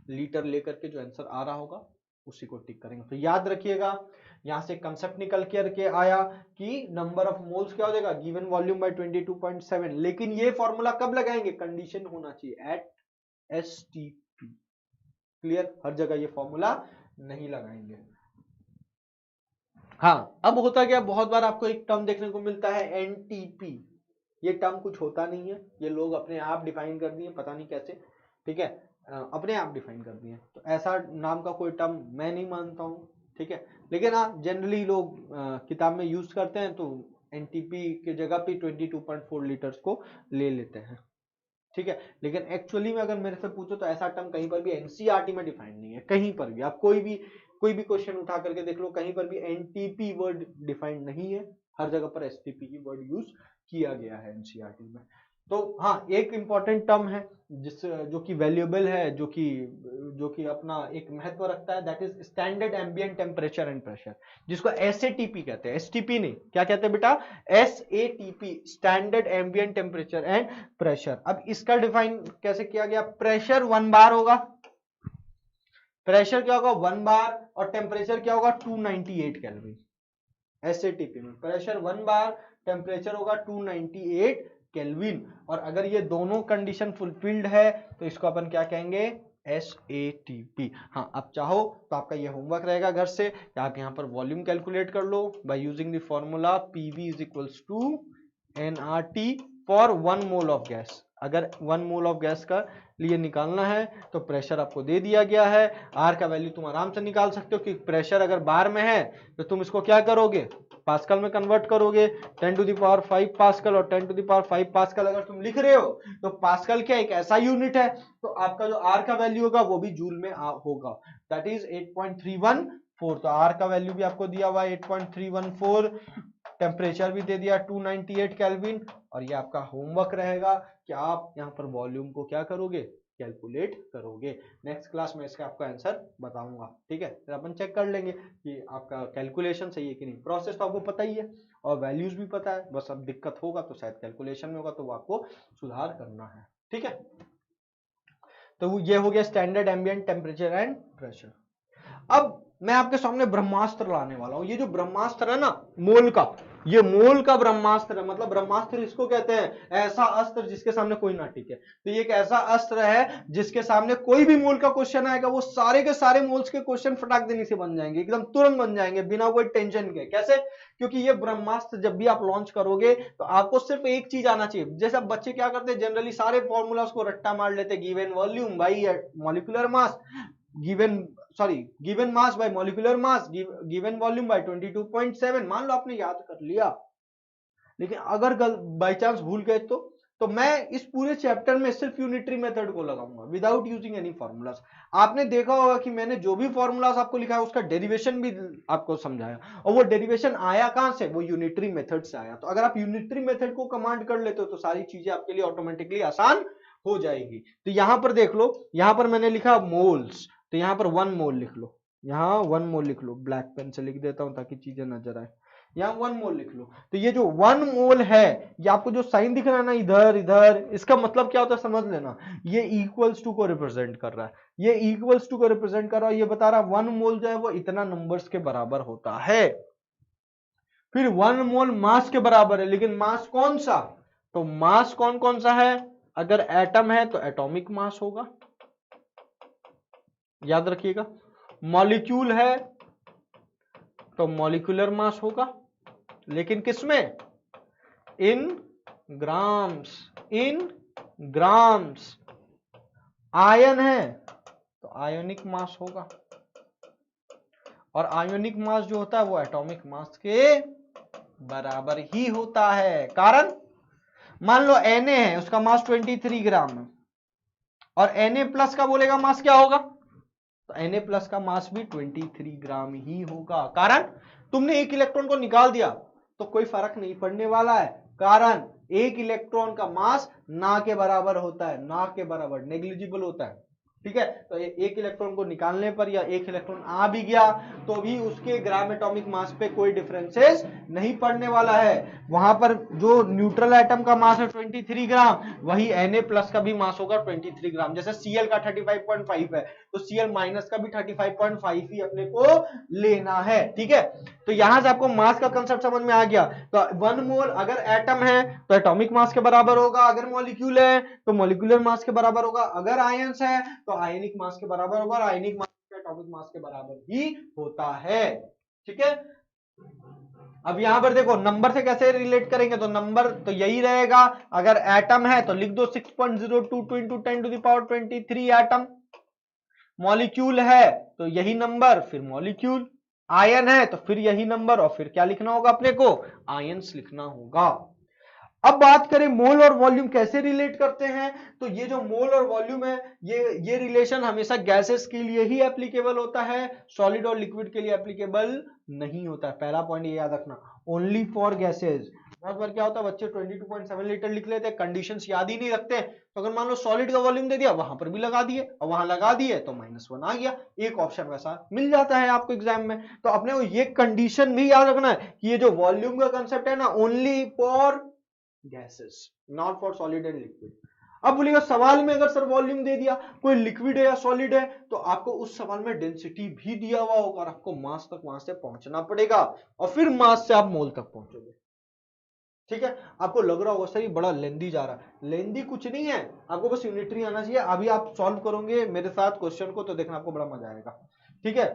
लीटर लेकर के जो आंसर आ रहा होगा उसी को टिक करेंगे। तो याद रखिएगा, यहां से कंसेप्ट निकल के आया कि नंबर ऑफ मोल्स क्या हो जाएगा, गिवन वॉल्यूम बाय 22.7। लेकिन ये फॉर्मूला कब लगाएंगे, कंडीशन होना चाहिए एट एसटीपी। क्लियर, हर जगह ये फॉर्मूला नहीं लगाएंगे। हाँ, अब होता क्या, बहुत बार आपको एक टर्म देखने को मिलता है एनटीपी। ये टर्म कुछ होता नहीं है, ये लोग अपने आप डिफाइन कर दिए, पता नहीं कैसे। ठीक है, अपने आप डिफाइन कर दिए, तो ऐसा नाम का कोई टर्म मैं नहीं मानता हूं। ठीक है, लेकिन हाँ जनरली लोग किताब में यूज करते हैं, तो एनटीपी के जगह पे 22.4 लीटर्स को ले लेते हैं। ठीक है, लेकिन एक्चुअली में अगर मेरे से पूछो तो ऐसा टर्म कहीं पर भी एनसीईआरटी में डिफाइन नहीं है, कहीं पर भी। आप कोई भी क्वेश्चन उठा करके देख लो, कहीं पर भी एनटीपी वर्ड डिफाइंड नहीं है, हर जगह पर एसटीपी की वर्ड यूज किया गया है एनसीईआरटी में। तो हाँ, एक इंपॉर्टेंट टर्म है जो कि वैल्यूएबल है, जो कि अपना एक महत्व रखता है, that is standard ambient temperature and pressure, जिसको एसएटीपी कहते हैं। एसटीपी नहीं, क्या कहते हैं बेटा, SATP, standard ambient temperature and pressure. अब इसका डिफाइन कैसे किया गया, प्रेशर 1 बार होगा, प्रेशर क्या होगा 1 बार, और टेम्परेचर क्या होगा 298 केल्विन। एसएटीपी में प्रेशर 1 बार, टेम्परेचर होगा 298 केल्विन। और अगर ये दोनों कंडीशन फुलफिल्ड है तो इसको अपन क्या कहेंगे, SATP। हाँ, आप चाहो तो आपका ये होमवर्क रहेगा घर से, आप यहाँ पर वॉल्यूम कैलकुलेट कर लो by using the formula PV is equals to nRT for 1 mole of gas. अगर 1 मोल ऑफ गैस का लिए निकालना है तो प्रेशर आपको दे दिया गया है, आर का वैल्यू तुम आराम से निकाल सकते हो कि प्रेशर अगर बार में है तो तुम इसको क्या करोगे, पास्कल में कन्वर्ट करोगे। 10 टू द पावर 5 पास्कल और 10 टू द पावर 5 पास्कल अगर तुम लिख रहे हो तो पास्कल क्या एक ऐसा यूनिट है, तो आपका जो आर का वैल्यू होगा वो भी जूल में होगा, दैट इज 8.314। तो आर का वैल्यू भी आपको दिया हुआ है 8.314, टेम्परेचर भी दे दिया 298 केल्विन। और ये आपका होमवर्क रहेगा कि आप यहाँ पर वॉल्यूम को क्या करोगे, कैलकुलेट करोगे। नेक्स्ट क्लास में इसका आपका आंसर बताऊंगा, ठीक है, फिर अपन चेक कर लेंगे कि आपका कैलकुलेशन सही है कि नहीं। प्रोसेस तो आपको पता ही है और वैल्यूज भी पता है, बस अब दिक्कत होगा तो शायद कैलकुलेशन में होगा, तो वो आपको सुधार करना है, ठीक है। तो ये हो गया standard ambient temperature and pressure. अब मैं आपके सामने ब्रह्मास्त्र लाने वाला हूं। ये जो ब्रह्मास्त्र है ना मोल का, ये मोल का ब्रह्मास्त्र है। मतलब ब्रह्मास्त्र इसको कहते हैं, ऐसा अस्त्र जिसके सामने कोई ना टिके। तो ये एक ऐसा अस्त्र है जिसके सामने कोई भी मोल का क्वेश्चन आएगा, वो सारे के सारे मोल्स के क्वेश्चन फटाक देने से बन जाएंगे, एकदम तुरंत बन जाएंगे बिना कोई टेंशन के। कैसे? क्योंकि ये ब्रह्मास्त्र जब भी आप लॉन्च करोगे तो आपको सिर्फ एक चीज आना चाहिए। जैसे अब बच्चे क्या करते हैं, जनरली सारे फॉर्मूलास को रट्टा मार लेते, given volume by molecular mass, given mass by molecular mass, given volume by 22.7। मान लो आपने याद कर लिया, लेकिन अगर बाय चांस भूल गए तो मैं इस पूरे चैप्टर में सिर्फ यूनिटरी मेथड को लगाऊंगा विदाउट यूजिंग एनी फॉर्मूलास। आपने देखा होगा कि मैंने जो भी फॉर्मूलास आपको लिखा है उसका डेरिवेशन भी आपको समझाया, और वो डेरिवेशन आया कहां से, वो यूनिटरी मेथड से आया। तो अगर आप यूनिटरी मेथड को कमांड कर लेते हो तो सारी चीजें आपके लिए ऑटोमेटिकली आसान हो जाएगी। तो यहां पर देख लो, यहां पर मैंने लिखा मोल्स, तो यहां पर 1 मोल लिख लो, यहां 1 मोल लिख लो, ब्लैक पेन से लिख देता हूं ताकि चीजें नजर आए। यहां 1 मोल लिख लो। तो ये जो 1 मोल है, ये आपको जो साइन दिख रहा है ना इधर इधर, इसका मतलब क्या होता है समझ लेना, ये इक्वल्स टू को रिप्रेजेंट कर रहा है। ये इक्वल्स टू को रिप्रेजेंट कर रहा है, ये बता रहा है 1 मोल जो है वो इतना नंबर्स के बराबर होता है। फिर 1 मोल मास के बराबर है, लेकिन मास कौन सा, तो मास कौन कौन सा है, अगर एटम है तो एटॉमिक मास होगा, याद रखिएगा। मॉलिक्यूल है तो मॉलिक्यूलर मास होगा, लेकिन किसमें, in grams, in grams. Ion है तो आयोनिक मास होगा, और आयोनिक मास जो होता है वो एटॉमिक मास के बराबर ही होता है। कारण, मान लो Na है, उसका मास 23 ग्राम है, और Na प्लस का बोलेगा मास क्या होगा, तो Na प्लस का मास भी 23 ग्राम ही होगा। कारण, तुमने एक इलेक्ट्रॉन को निकाल दिया तो कोई फर्क नहीं पड़ने वाला है, कारण एक इलेक्ट्रॉन का मास ना के बराबर होता है, ना के बराबर, नेग्लिजिबल होता है, ठीक है। तो एक इलेक्ट्रॉन को निकालने पर या एक इलेक्ट्रॉन आ भी गया तो भी उसके ग्राम एटॉमिक मास पे कोई डिफरेंसेस नहीं पड़ने वाला है। वहां पर जो न्यूट्रल एटम का मास है 23 ग्राम, वही Na प्लस का भी मास होगा 23 ग्राम। जैसे Cl का 35.5 है तो Cl माइनस का भी 35.5 ही अपने को लेना है, ठीक है। तो यहां से आपको मास का कंसेप्ट समझ में आ गया। तो 1 मोल अगर एटम है तो एटॉमिक मास के बराबर होगा, अगर मॉलिक्यूल है तो मॉलिक्यूलर मास के बराबर होगा, अगर आयंस है तो आयनिक मास के बराबर होगा, और आयनिक मास एटॉमिक मास के बराबर ही होता है, ठीक है। अब यहां पर देखो नंबर से कैसे रिलेट करेंगे, तो नंबर तो यही रहेगा, अगर एटम है तो लिख दो 6.022 into 10 to the power 23 atom. Molecule है तो यही नंबर, फिर मॉलिक्यूल। आयन है तो फिर यही नंबर, और फिर क्या लिखना होगा अपने को, आयंस लिखना होगा। अब बात करें मोल और वॉल्यूम कैसे रिलेट करते हैं, तो ये जो मोल और वॉल्यूम है, ये रिलेशन हमेशा गैसेस के लिए ही एप्लीकेबल होता है, सॉलिड और लिक्विड के लिए एप्लीकेबल नहीं होता है। पहला पॉइंट ये याद रखना, ओनली फॉर गैसेस। बहुत बार क्या होता है, बच्चे 22.7 लीटर लिख लेते हैं, कंडीशंस याद ही नहीं रखते, तो अगर मान लो सॉलिड का वॉल्यूम दे दिया, वहां पर भी लगा दिए, और वहां लगा दिए तो -1 आ गया, एक ऑप्शन वैसा मिल जाता है आपको एग्जाम में। तो अपने को ये कंडीशन भी याद रखना है कि ये जो वॉल्यूम का कंसेप्ट है ना, only for gases, not for solid and liquid. अब बोलिएगा सवाल में अगर सर वॉल्यूम दे दिया, कोई लिक्विड है या सॉलिड है, तो आपको उस सवाल में डेंसिटी भी दिया हुआ होगा, और आपको मास तक वहां से पहुंचना पड़ेगा, और फिर मास से आप मोल तक पहुंचोगे। ठीक है, आपको लग रहा होगा सर ये बड़ा लेंदी जा रहा है, लेंदी कुछ नहीं है, आपको बस यूनिटरी आना चाहिए। अभी आप सॉल्व करोगे मेरे साथ क्वेश्चन को तो देखना आपको बड़ा मजा आएगा। ठीक है,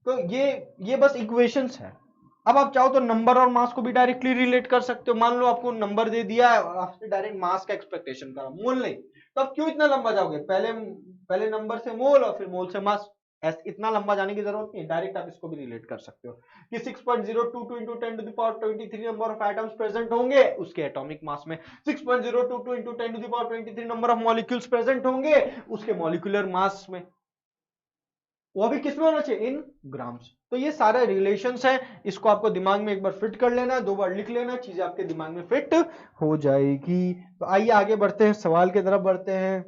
तो ये बस इक्वेशंस है। अब आप चाहो तो नंबर और मास को भी डायरेक्टली रिलेट कर सकते हो। मान लो आपको नंबर दे दिया है और आपसे डायरेक्ट मास का एक्सपेक्टेशन करा, मोल नहीं, तो आप क्यों इतना लंबा जाओगे, पहले नंबर से मोल और फिर मोल से मास, इतना लंबा जाने की जरूरत नहीं, डायरेक्ट आप इसको भी रिलेट कर सकते हो कि 6.022 into 10 to the power 23 number of atoms present होंगे उसके एटॉमिक मास में, 6.022 into 10 to the power 23 number of molecules present होंगे उसके मॉलिक्यूलर मास में, वो भी किसमें होना चाहिए, इन ग्राम्स। तो ये सारे रिलेशंस हैं, इसको आपको दिमाग में एक बार फिट कर लेना है, 2 बार लिख लेना, चीजें आपके दिमाग में फिट हो जाएगी। तो आइए आगे बढ़ते हैं, सवाल की तरफ बढ़ते हैं।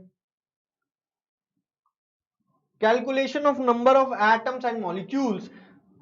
Calculation of number of atoms and molecules.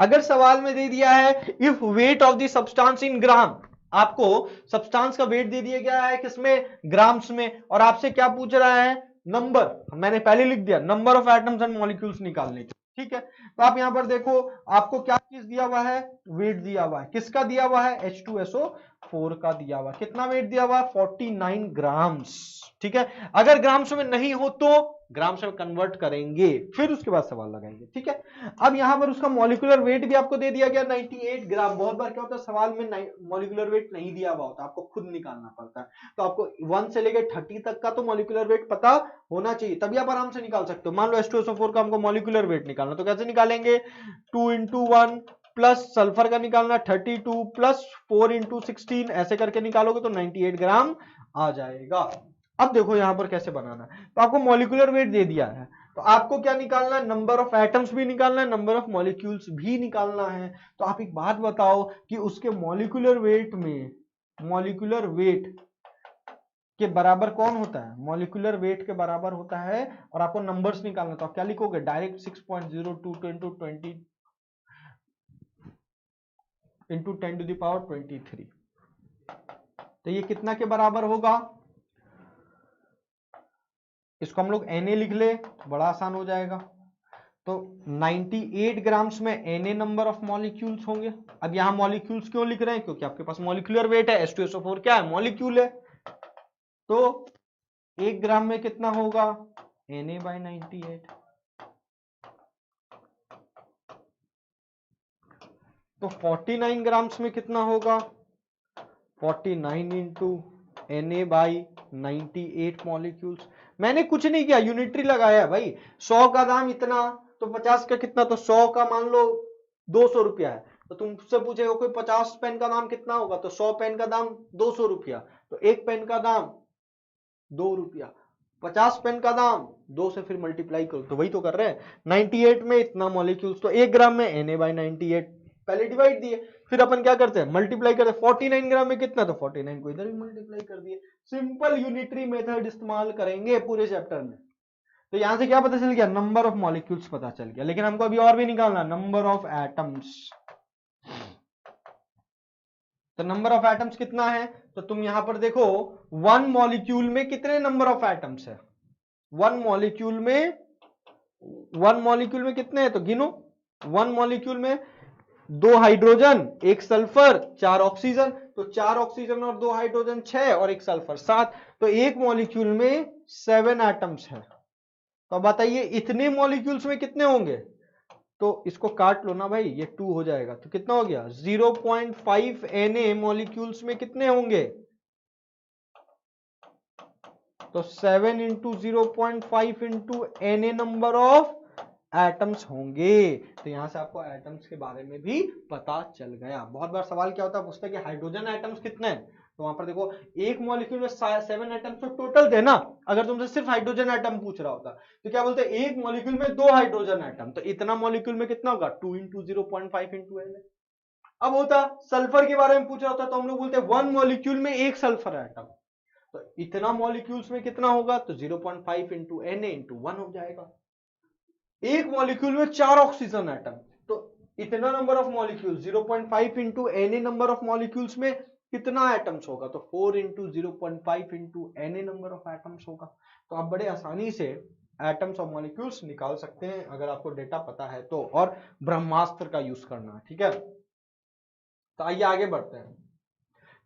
अगर सवाल में दे दिया है if weight of the substance in gram, आपको सब्सटेंस का वेट दे दिया गया है किसमें, ग्राम्स में, और आपसे क्या पूछ रहा है, नंबर, मैंने पहले लिख दिया number of atoms and molecules निकालने के। ठीक है, तो आप यहां पर देखो आपको क्या चीज दिया हुआ है, वेट दिया हुआ है, किसका दिया हुआ है, H2SO4 का दिया हुआ है। कितना वेट दिया हुआ है, 49 ग्राम्स। ठीक है, अगर ग्राम्स में नहीं हो तो ग्राम्स में कन्वर्ट करेंगे, फिर उसके बाद सवाल लगाएंगे। ठीक है, अब यहां पर उसका मॉलिक्यूलर वेट भी आपको दे दिया गया 98 ग्राम। बहुत बार क्या होता है सवाल में मॉलिक्यूलर वेट नहीं दिया हुआ होता, आपको खुद निकालना पड़ता है। तो आपको 1 से लेकर 30 तक का तो मॉलिक्यूलर वेट पता होना चाहिए, तभी आप आराम से निकाल सकते हो। मान लो H2SO4 का हमको मॉलिक्यूलर वेट निकालना, तो कैसे निकालेंगे, 2 into 1 प्लस सल्फर का निकालना 32 प्लस 4 into 16, ऐसे करके निकालोगे तो 98 ग्राम आ जाएगा। अब देखो यहां पर कैसे बनाना है, तो आपको मॉलिक्यूलर वेट दे दिया है, तो आपको क्या निकालना है, नंबर ऑफ एटम्स भी निकालना है, नंबर ऑफ मॉलिक्यूल्स भी निकालना है। तो आप एक बात बताओ कि उसके मॉलिक्यूलर वेट में, मॉलिक्यूलर वेट के बराबर कौन होता है, मॉलिक्यूलर वेट के बराबर होता है, और आपको नंबर्स निकालना, तो आप क्या लिखोगे, direct 6.022 into 20 into 10 to the power 23। तो ये कितना के बराबर होगा, इसको हम लोग Na लिख ले, बड़ा आसान हो जाएगा। तो 98 ग्राम्स में Na नंबर ऑफ मॉलिक्यूल्स होंगे। अब यहां मॉलिक्यूल्स क्यों लिख रहे हैं, क्योंकि आपके पास मॉलिक्यूलर वेट है, H2SO4 क्या है, मॉलिक्यूल है। तो 1 ग्राम में कितना होगा, Na/98। तो 49 ग्राम्स में कितना होगा, 49 इंटू Na/98 मॉलिक्यूल्स। मैंने कुछ नहीं किया, यूनिटरी लगाया भाई। 100 का दाम इतना, तो 50 का कितना, तो 100 का मान लो 200 रुपया है, तो तुमसे पूछेगा कोई 50 पेन का दाम कितना होगा, तो 100 पेन का दाम 200 रुपया, तो एक पेन का दाम 2 रुपया, 50 पेन का दाम 2 से फिर मल्टीप्लाई करो, तो वही तो कर रहे हैं। 98 में इतना मॉलिक्यूल्स, तो 1 ग्राम में Na/98, पहले डिवाइड दिए, फिर अपन क्या करते हैं, मल्टीप्लाई करते हैं। 49 ग्राम में कितना, तो 49 को इधर भी मल्टीप्लाई कर दिए। सिंपल यूनिटरी मेथड इस्तेमाल करेंगे पूरे चैप्टर में। तो यहां से क्या पता चल गया, नंबर ऑफ मॉलिक्यूल्स पता चल गया, लेकिन हमको अभी और भी निकालना, नंबर ऑफ एटम्स। तो नंबर ऑफ एटम्स कितना है, तो तुम यहां पर देखो 1 मॉलिक्यूल में कितने नंबर ऑफ एटम्स है, 1 मॉलिक्यूल में, 1 मॉलिक्यूल में कितने हैं, तो गिनो। 1 मॉलिक्यूल में 2 हाइड्रोजन, 1 सल्फर, 4 ऑक्सीजन, तो 4 ऑक्सीजन और 2 हाइड्रोजन 6 और 1 सल्फर 7, तो एक मॉलिक्यूल में 7 एटम्स है। तो बताइए इतने मॉलिक्यूल्स में कितने होंगे, तो इसको काट लो ना भाई, ये 2 हो जाएगा, तो कितना हो गया, 0.5 Na मॉलिक्यूल्स में कितने होंगे, तो 7 into 0.5 into Na number of atoms होंगे। तो यहां से आपको एटम्स के बारे में भी पता चल गया। बहुत बार सवाल क्या होता है, पूछता है कि हाइड्रोजन एटम्स कितने हैं, तो वहां पर देखो एक मॉलिक्यूल में 7 एटम्स तो टोटल थे ना। अगर तुमसे सिर्फ हाइड्रोजन एटम पूछ रहा होता तो क्या बोलते, एक मॉलिक्यूल में 2 हाइड्रोजन एटम, तो इतना मॉलिक्यूल में कितना होगा, 2 इंटू 0.5 इंटू Na। अब होता सल्फर के बारे में पूछ रहा होता तो हम लोग बोलते 1 मॉलिक्यूल में एक सल्फर एटम, तो इतना मॉलिक्यूल्स में कितना होगा, तो 0.5 इंटू Na इंटू 1 हो जाएगा। एक मॉलिक्यूल में 4 ऑक्सीजन एटम, तो इतना number of molecule 0.5 into Na number of molecules में कितना एटम्स होगा, तो 4 into 0.5 into Na number of atoms होगा। तो आप बड़े आसानी से एटम्स और मॉलिक्यूल्स निकाल सकते हैं अगर आपको डेटा पता है तो, और ब्रह्मास्त्र का यूज करना है। ठीक है, तो आइए आगे बढ़ते हैं।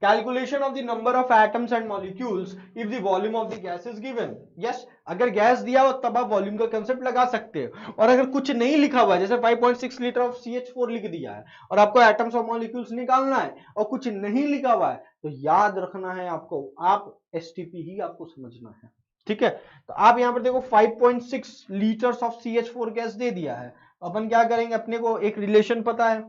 Calculation of the number of atoms and molecules if the volume of the gas is given. Yes, अगर गैस दिया हो तब आप वॉल्यूम का कंसेप्ट लगा सकते हो, और अगर कुछ नहीं लिखा हुआ है, जैसे 5.6 लीटर ऑफ CH4 लिख दिया है और आपको एटम्स और मॉलिक्यूल्स निकालना है और कुछ नहीं लिखा हुआ है, तो याद रखना है आपको, आप STP ही आपको समझना है। ठीक है, तो आप यहां पर देखो 5.6 लीटर्स ऑफ CH4 गैस दे दिया है, तो अपन क्या करेंगे, अपने को एक रिलेशन पता है,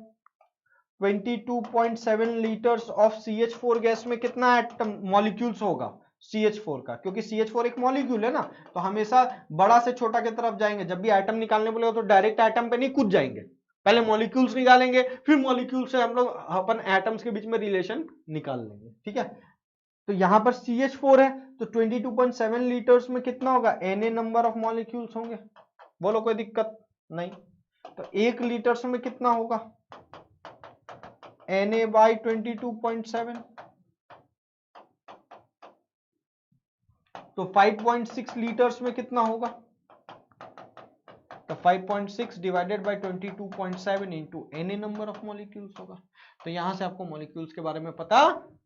22.7 लीटर्स ऑफ CH4 गैस में कितना एटम मॉलिक्यूल्स होगा CH4 का, क्योंकि CH4 एक मॉलिक्यूल है ना, तो हमेशा बड़ा से छोटा की तरफ जाएंगे। जब भी एटम निकालने बोलेगा तो डायरेक्ट एटम पे नहीं कूद जाएंगे, पहले मॉलिक्यूल्स निकालेंगे, फिर मॉलिक्यूल से हम लोग अपन एटम्स के बीच में रिलेशन निकाल लेंगे। ठीक है, तो यहां पर CH4 है, तो 22.7 लीटर्स में कितना होगा, Na नंबर ऑफ मॉलिक्यूल्स होंगे। बोलो कोई दिक्कत नहीं। तो 1 लीटर्स में कितना होगा, Na by 22.7, तो 5.6 लीटर्स में कितना होगा, तो 5.6 divided by 22.7 into Na number of molecules होगा। तो यहां से आपको मॉलिक्यूल्स के बारे में पता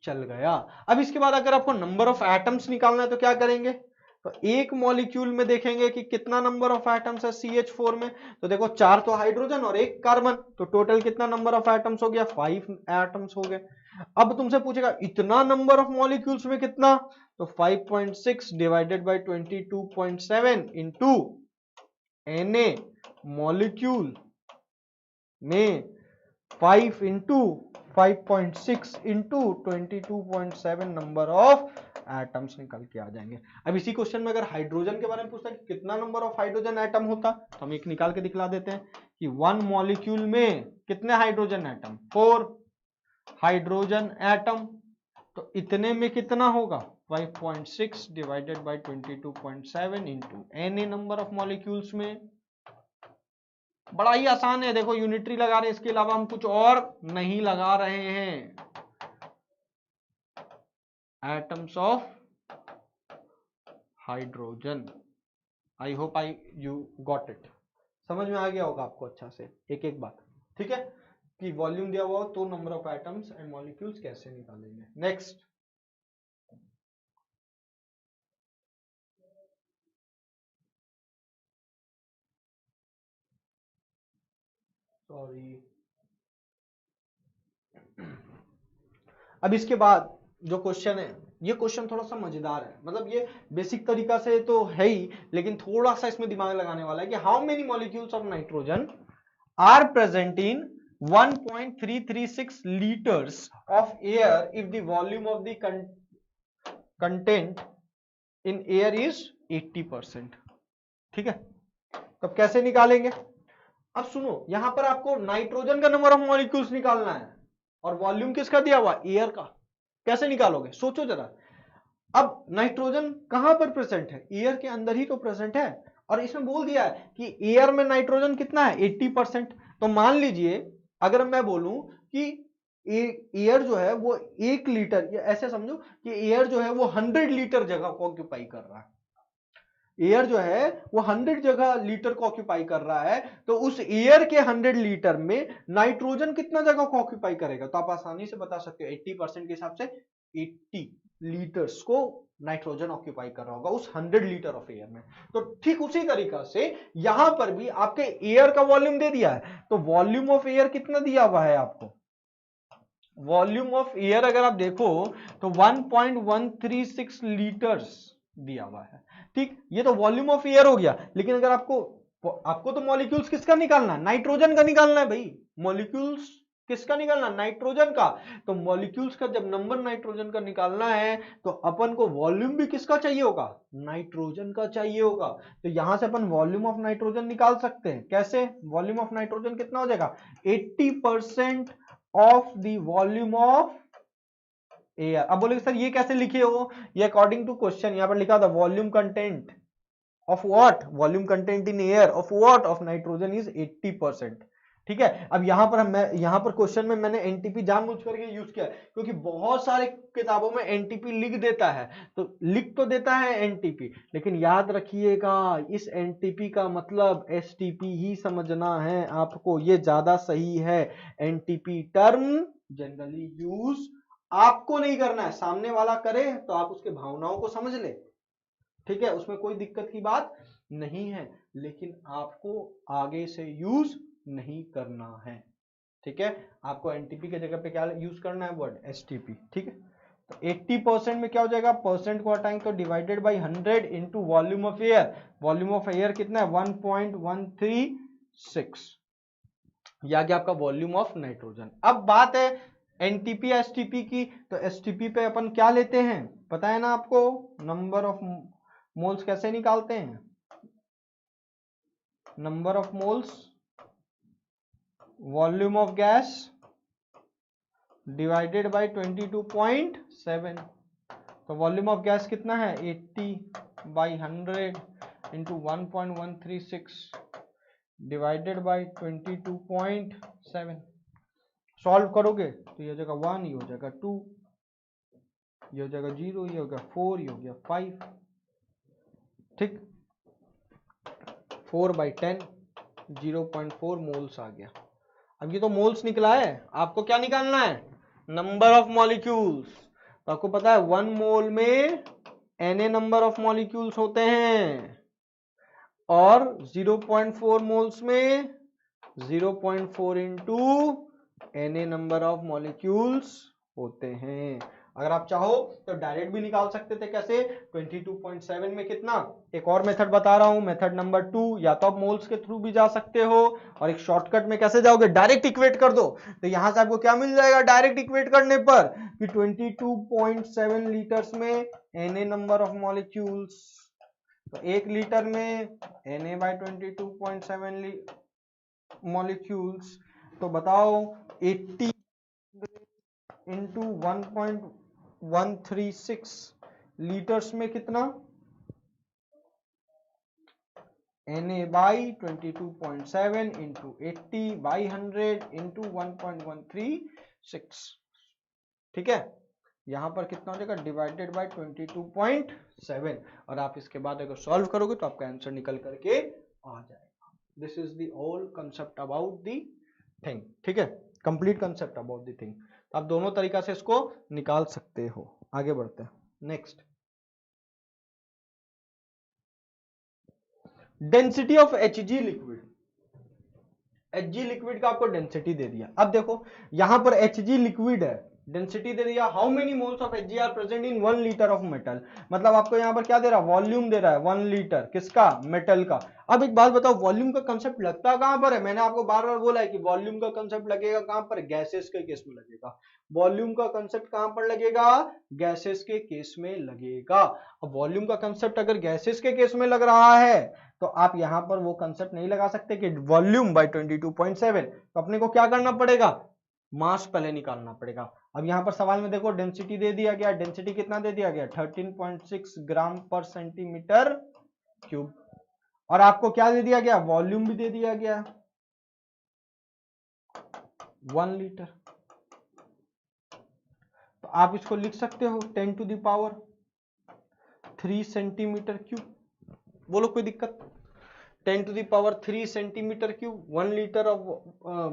चल गया। अब इसके बाद अगर आपको नंबर ऑफ एटम्स निकालना है तो क्या करेंगे, तो एक मॉलिक्यूल में देखेंगे कि कितना नंबर ऑफ एटम्स है CH4 में, तो देखो 4 तो हाइड्रोजन और 1 कार्बन, तो टोटल कितना नंबर ऑफ एटम्स हो गया, 5 एटम्स हो गए। अब तुमसे पूछेगा इतना नंबर ऑफ मॉलिक्यूल्स में कितना, तो 5.6 divided by 22.7 into Na molecule में 5 into 5.6 into 22.7 number of atoms निकल के आ जाएंगे। अब इसी क्वेश्चन में अगर हाइड्रोजन के बारे में पूछता है कि कितना नंबर ऑफ हाइड्रोजन एटम होता, तो हम एक निकाल के दिखला देते हैं कि 1 मॉलिक्यूल में कितने हाइड्रोजन एटम, 4 हाइड्रोजन एटम, तो इतने में कितना होगा 5.6 divided by 22.7 into Na number of molecules में। बड़ा ही आसान है, देखो यूनिटरी लगा रहे हैं, इसके अलावा हम कुछ और नहीं लगा रहे हैं। Atoms of hydrogen, I hope you got it, समझ में आ गया होगा आपको अच्छा से एक एक बात। ठीक है, कि वॉल्यूम दिया हुआ हो तो number of atoms and molecules कैसे निकालेंगे। नेक्स्ट, सॉरी, अब इसके बाद जो क्वेश्चन है, ये क्वेश्चन थोड़ा सा मजेदार है, मतलब ये बेसिक तरीका से तो है ही, लेकिन थोड़ा सा इसमें दिमाग लगाने वाला है कि how many molecules of nitrogen are present in 1.336 liters of air if the volume of the content in air is 80%। ठीक है, तब कैसे निकालेंगे, अब सुनो, यहां पर आपको नाइट्रोजन का नंबर ऑफ मॉलिक्यूल्स निकालना है और वॉल्यूम किसका दिया हुआ, एयर का। कैसे निकालोगे, सोचो जरा। अब नाइट्रोजन कहां पर प्रेजेंट है, एयर के अंदर ही तो प्रेजेंट है, और इसमें बोल दिया है कि एयर में नाइट्रोजन कितना है 80%। तो मान लीजिए अगर मैं बोलूं कि एयर जो है वो 1 लीटर, ऐसे समझो कि एयर जो है वो 100 लीटर जगह को ऑक्यूपाई कर रहा है, एयर जो है वो 100 जगह लीटर को ऑक्यूपाई कर रहा है, तो उस एयर के 100 लीटर में नाइट्रोजन कितना जगह को ऑक्यूपाई करेगा, तो आप आसानी से बता सकते हो 80% के हिसाब से 80 लीटर्स को नाइट्रोजन ऑक्यूपाई कर रहा होगा उस 100 लीटर ऑफ एयर में। तो ठीक उसी तरीका से यहां पर भी आपके एयर का वॉल्यूम दे दिया है, तो वॉल्यूम ऑफ एयर कितना दिया हुआ है आपको, वॉल्यूम ऑफ एयर अगर आप देखो तो 1.136 लीटर्स दिया हुआ है। ठीक, ये तो वॉल्यूम ऑफ एयर हो गया, लेकिन अगर आपको तो मॉलिक्यूल्स किसका निकालना है, नाइट्रोजन का निकालना है भाई, मॉलिक्यूल्स किसका निकालना, नाइट्रोजन का। तो मॉलिक्यूल्स का जब नंबर नाइट्रोजन का निकालना है तो अपन को वॉल्यूम भी किसका चाहिए होगा, नाइट्रोजन का चाहिए होगा। तो यहां से अपन वॉल्यूम ऑफ नाइट्रोजन निकाल सकते हैं, कैसे, वॉल्यूम ऑफ नाइट्रोजन कितना हो जाएगा 80% of the volume of air. अब बोलेंगे सर ये कैसे लिखे हो, ये अकॉर्डिंग टू क्वेश्चन, यहां पर लिखा था volume content of what, volume content in air of what, of nitrogen is 80%। ठीक है, अब यहां पर क्वेश्चन में मैंने एनटीपी जानबूझ करके यूज किया क्योंकि बहुत सारे किताबों में एनटीपी लिख देता है, तो लिख तो देता है एनटीपी, लेकिन याद रखिएगा इस एनटीपी का मतलब एसटीपी ही समझना है आपको, ये ज्यादा सही है। एनटीपी टर्म जनरली यूज आपको नहीं करना है, सामने वाला करे तो आप उसके भावनाओं को समझ ले, ठीक है, उसमें कोई दिक्कत की बात नहीं है, लेकिन आपको आगे से यूज नहीं करना है, ठीक है। आपको एनटीपी के जगह पे क्या यूज करना है, वर्ड एसटीपी, ठीक है। तो 80% में क्या हो जाएगा, परसेंट को हटाएंगे तो divided by 100 into volume of air, volume of air कितना है 1.136, ये आ गया आपका वॉल्यूम ऑफ नाइट्रोजन। अब बात है एनटीपी एसटीपी की, तो एसटीपी पे अपन क्या लेते हैं पता है ना आपको, नंबर ऑफ मोल्स कैसे निकालते हैं, number of moles volume of gas divided by 22.7, तो वॉल्यूम ऑफ गैस कितना है 80/100 इंटू 1.136 डिवाइडेड बाय 22.7, सॉल्व करोगे तो ये हो जाएगा 1, ये हो जाएगा 2, ये हो जाएगा 0, ये हो गया 4, ये हो गया 5, ठीक, 4/10 0.4 मोल्स आ गया। अब ये तो मोल्स निकला है, आपको क्या निकालना है, नंबर ऑफ मॉलिक्यूल्स। तो आपको पता है 1 मोल में Na नंबर ऑफ मॉलिक्यूल्स होते हैं और 0.4 मोल्स में 0.4 into Na number of molecules होते हैं। अगर आप चाहो तो डायरेक्ट भी निकाल सकते थे, कैसे 22.7 में कितना, एक और मेथड बता रहा हूं, मेथड नंबर 2, या तो आप मोल्स के थ्रू भी जा सकते हो, और एक शॉर्टकट में कैसे जाओगे, डायरेक्ट इक्वेट कर दो, तो यहां से आपको क्या मिल जाएगा डायरेक्ट इक्वेट करने पर कि 22.7 लीटर्स में Na नंबर ऑफ मॉलिक्यूल्स, तो 1 लीटर में Na/22.7 मॉलिक्यूल्स, तो बताओ 80 इंटू 1.136 लीटर्स में कितना, Na/22.7 इंटू 80/100 इंटू 1.136, ठीक है, यहां पर कितना हो जाएगा डिवाइडेड बाय 22.7, और आप इसके बाद अगर सॉल्व करोगे तो आपका आंसर निकल करके आ जाएगा। This is the all concept about the thing, ठीक है, complete concept about the thing. आप दोनों तरीका से इसको निकाल सकते हो। आगे बढ़ते हैं, next, density of Hg liquid. Hg liquid का आपको डेंसिटी दे दिया। अब देखो यहां पर एचजी लिक्विड है, डेंसिटी दे दिया, how many moles of Hg are present in 1 litre of metal, मतलब आपको यहां पर क्या दे रहा है, वॉल्यूम दे रहा है 1 लीटर, किसका, मेटल का। अब एक बात बताओ, वॉल्यूम का कंसेप्ट लगता कहां पर है, मैंने आपको बार बार बोला है कि वॉल्यूम का कंसेप्ट लगेगा कहां पर, गैसेस के केस में लगेगा। वॉल्यूम का कंसेप्ट कहां पर लगेगा, गैसेस के केस में लगेगा। अब वॉल्यूम का कंसेप्ट अगर गैसेस के केस में लग रहा है तो आप यहां पर वो कंसेप्ट नहीं लगा सकते कि वॉल्यूम बाय 22.7, तो अपने को क्या करना पड़ेगा, मास पहले निकालना पड़ेगा। अब यहां पर सवाल में देखो डेंसिटी दे दिया गया, डेंसिटी कितना दे दिया गया 13.6 ग्राम पर सेंटीमीटर क्यूब, और आपको क्या दे दिया गया, वॉल्यूम भी दे दिया गया 1 लीटर। तो आप इसको लिख सकते हो 10⁻³ सेंटीमीटर क्यूब, बोलो कोई दिक्कत, 10⁻³ centimetre cube, 1 litre of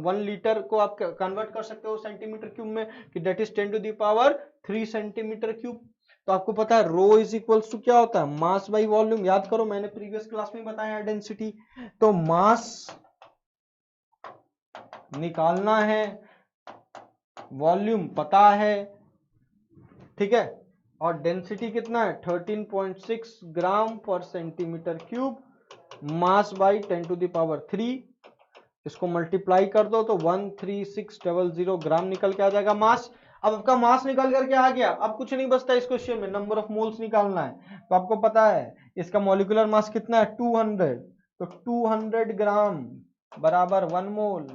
1 litre को आप कन्वर्ट कर सकते हो सेंटीमीटर क्यूब में कि दैट इज 10⁻³ सेंटीमीटर क्यूब। तो आपको पता है रो इज इक्वल्स टू क्या होता है, मास बाई वॉल्यूम, याद करो मैंने प्रीवियस क्लास में बताया डेंसिटी। तो मास निकालना है, वॉल्यूम पता है, ठीक है, और डेंसिटी कितना है 13.6 ग्राम पर सेंटीमीटर क्यूब, मास बाई 10⁻³, इसको मल्टीप्लाई कर दो तो 13600 ग्राम निकल के आ जाएगा मास। अब आपका मास निकल करके आ गया, अब कुछ नहीं बचता इस क्वेश्चन में, नंबर ऑफ मोल्स निकालना है। तो आपको पता है इसका मॉलिक्यूलर मास कितना है 200, तो 200 ग्राम बराबर 1 मोल,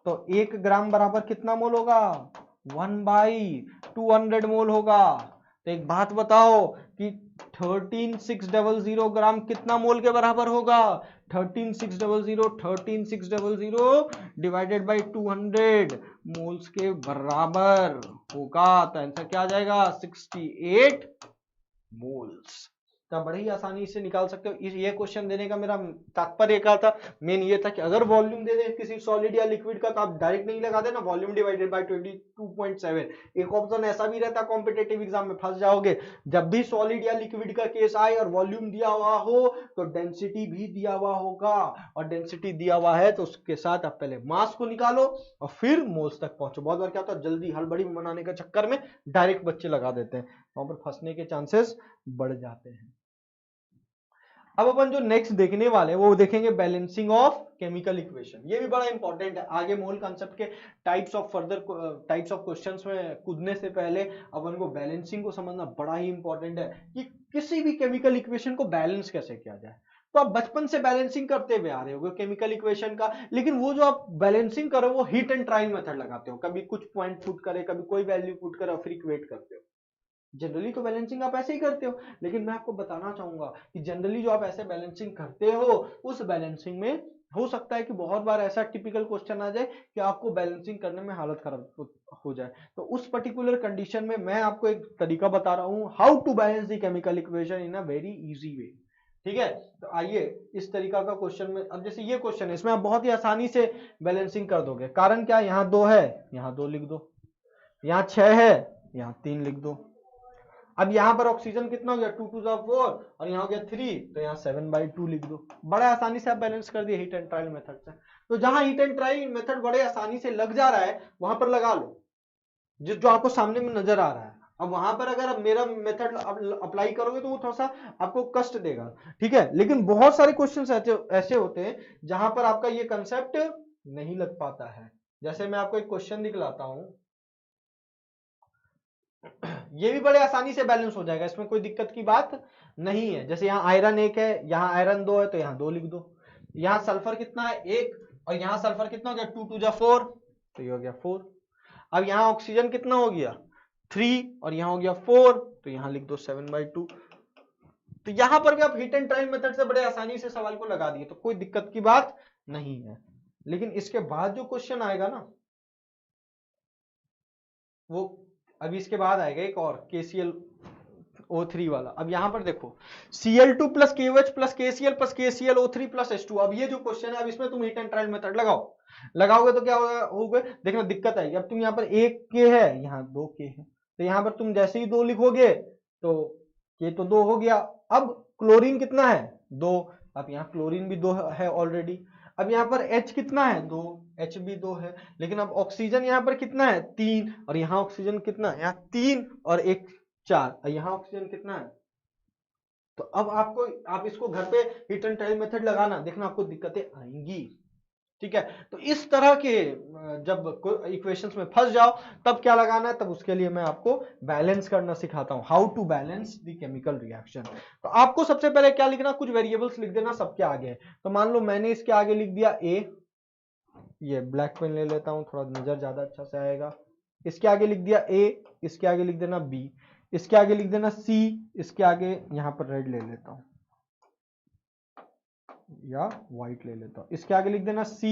तो 1 ग्राम बराबर कितना मोल होगा 1/200 मोल होगा। तो एक बात बताओ कि 13600 ग्राम कितना मोल के बराबर होगा, 13600 डिवाइडेड बाई 200 मोल्स के बराबर होगा। तो आंसर क्या आ जाएगा 68 मोल्स। तो आप बड़े ही आसानी से निकाल सकते हो। ये क्वेश्चन देने का मेरा तात्पर्य क्या था, मेन ये था कि अगर वॉल्यूम दे दे किसी सॉलिड या लिक्विड का तो आप डायरेक्ट नहीं लगा देना वॉल्यूम डिवाइडेड बाय 22.7। एक ऑप्शन ऐसा भी रहता है कॉम्पिटेटिव एग्जाम में फंस जाओगे, जब भी सॉलिड या लिक्विड का केस आए और वॉल्यूम दिया हुआ हो तो डेंसिटी भी दिया हुआ होगा, और डेंसिटी दिया हुआ है तो उसके साथ आप पहले मास को निकालो और फिर मोल्स तक पहुंचो। बहुत बार क्या होता है जल्दी हड़बड़ी बनाने के चक्कर में डायरेक्ट बच्चे लगा देते हैं, वहां पर फंसने के चांसेस बढ़ जाते हैं। अब अपन जो नेक्स्ट देखने वाले हैं वो देखेंगे बैलेंसिंग ऑफ केमिकल इक्वेशन। ये भी बड़ा इंपॉर्टेंट है, आगे मोल कॉन्सेप्ट के टाइप्स ऑफ क्वेश्चंस में कूदने से पहले अपन को बैलेंसिंग को समझना बड़ा ही इंपॉर्टेंट है कि किसी भी केमिकल इक्वेशन को बैलेंस कैसे किया जाए। तो आप बचपन से बैलेंसिंग करते हुए आ रहे हो केमिकल इक्वेशन का, लेकिन वो जो आप बैलेंसिंग करो वो हिट एंड ट्रायल मेथड लगाते हो, कभी कुछ पॉइंट पुट करे, कभी कोई वैल्यू पुट करे और फिर इक्वेट करते हो। जनरली तो बैलेंसिंग आप ऐसे ही करते हो, लेकिन मैं आपको बताना चाहूंगा कि जनरली जो आप ऐसे बैलेंसिंग करते हो उस बैलेंसिंग में हो सकता है कि बहुत बार ऐसा टिपिकल क्वेश्चन आ जाए कि आपको बैलेंसिंग करने में हालत खराब हो जाए। तो उस पर्टिकुलर कंडीशन में मैं आपको एक तरीका बता रहा हूं how to balance the chemical equation in a very easy way. ठीक है, तो आइए इस तरीका का क्वेश्चन में, अब जैसे ये क्वेश्चन है इसमें आप बहुत ही आसानी से बैलेंसिंग कर दोगे। कारण क्या, यहाँ 2 है यहाँ 2 लिख दो, यहाँ 6 है यहाँ 3 लिख दो। अब यहाँ पर ऑक्सीजन कितना हो गया 2 2 4 और यहाँ हो गया 3, तो यहाँ 7/2 लिख दो। बड़ा आसानी से आप बैलेंस कर दिए हीट एंड ट्रायल मेथड से। तो जहां हीट एंड ट्रायल मेथड बड़े आसानी से लग जा रहा है वहां पर लगा लो, जो आपको सामने में नजर आ रहा है। अब वहां पर अगर आप मेरा मेथड अप्लाई करोगे तो वो थोड़ा सा आपको कष्ट देगा, ठीक है। लेकिन बहुत सारे क्वेश्चंस ऐसे होते हैं जहां पर आपका ये कंसेप्ट नहीं लग पाता है। जैसे मैं आपको एक क्वेश्चन दिखलाता हूं, ये भी बड़े आसानी से बैलेंस हो जाएगा, इसमें कोई दिक्कत की बात नहीं है। जैसे यहाँ आयरन 1 है, यहाँ आयरन 2 है, तो यहाँ 2 लिख दो। यहाँ सल्फर कितना है 1 और यहाँ सल्फर कितना हो गया 2 2 4, तो ये हो गया 4। अब यहाँ ऑक्सीजन कितना हो गया 3 और यहाँ हो गया 4, तो यहाँ लिख दो 7/2। तो यहाँ पर भी आप हिट एंड ट्रायल मेथड से बड़े आसानी से सवाल को लगा दिए, तो कोई दिक्कत की बात नहीं है। लेकिन इसके बाद जो क्वेश्चन आएगा ना, वो अभी इसके बाद आएगा एक और KClO3 वाला। अब यहां पर देखो Cl2 plus KOH plus KCl plus KClO3 plus H2। अब ये जो क्वेश्चन है, अब इसमें तुम हिट एंड ट्रायल मेथड लगाओगे तो क्या होगा देखना दिक्कत आएगी। अब तुम यहाँ पर 1 K है, यहाँ 2 K है, तो यहाँ पर तुम जैसे ही 2 लिखोगे तो K तो 2 हो गया। अब क्लोरीन कितना है 2, अब यहाँ क्लोरीन भी 2 है ऑलरेडी। अब यहाँ पर H कितना है 2, H भी 2 है। लेकिन अब ऑक्सीजन यहाँ पर कितना है 3 और यहाँ ऑक्सीजन कितना है, यहाँ 3 और 1 4 और यहाँ ऑक्सीजन कितना है। तो अब आप इसको घर पे हिट एंड ट्रायल मेथड लगाना, देखना आपको दिक्कतें आएंगी, ठीक है। तो इस तरह के जब इक्वेशंस में फंस जाओ तब क्या लगाना है, तब उसके लिए मैं आपको बैलेंस करना सिखाता हूं, how to balance the chemical reaction. तो आपको सबसे पहले क्या लिखना, कुछ वेरिएबल्स लिख देना सबके आगे। तो मान लो मैंने इसके आगे लिख दिया A, ये ब्लैक पेन ले लेता हूं थोड़ा नजर ज्यादा अच्छा से आएगा। इसके आगे लिख दिया A, इसके आगे लिख देना B, इसके आगे लिख देना C, इसके आगे यहां पर रेड ले लेता हूं या व्हाइट ले लेता हूं, इसके आगे लिख देना C,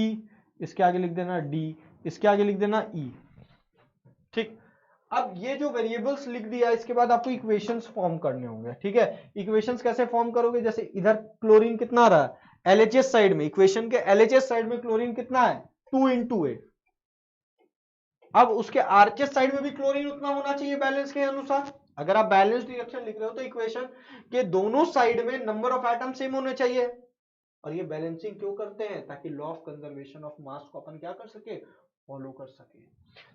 इसके आगे लिख देना D, इसके आगे लिख देना E, ठीक। अब ये जो वेरिएबल्स लिख दिया, इसके बाद आपको इक्वेशंस फॉर्म करने होंगे, ठीक है। इक्वेशंस कैसे फॉर्म करोगे, जैसे इधर क्लोरीन कितना आ रहा है LHS साइड में, इक्वेशन के LHS साइड में क्लोरीन कितना है 2 × 8। अब उसके RHS साइड में भी क्लोरीन उतना होना चाहिए बैलेंस के अनुसार। अगर आप बैलेंस रिएक्शन लिख रहे हो तो इक्वेशन के दोनों साइड में नंबर ऑफ एटम सेम होने चाहिए। और ये बैलेंसिंग क्यों करते हैं, ताकि law of conservation of mass को अपन क्या कर सके, फॉलो कर सके।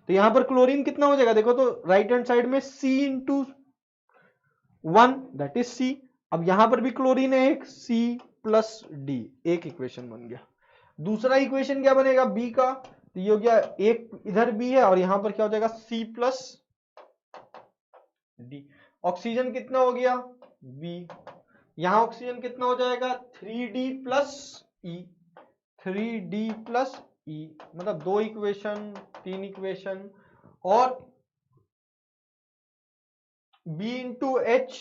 तो यहां पर क्लोरीन कितना हो जाएगा, देखो तो राइट हैंड साइड में C × 1 दैट इज C। अब यहां पर भी क्लोरीन है एक, C + D, एक इक्वेशन बन गया। दूसरा इक्वेशन क्या बनेगा B का, तो ये हो गया एक इधर B है और यहां पर क्या हो जाएगा C + D। ऑक्सीजन कितना हो गया B, यहां ऑक्सीजन कितना हो जाएगा 3D + E, 3D + E, मतलब 2 इक्वेशन 3 इक्वेशन। और B × H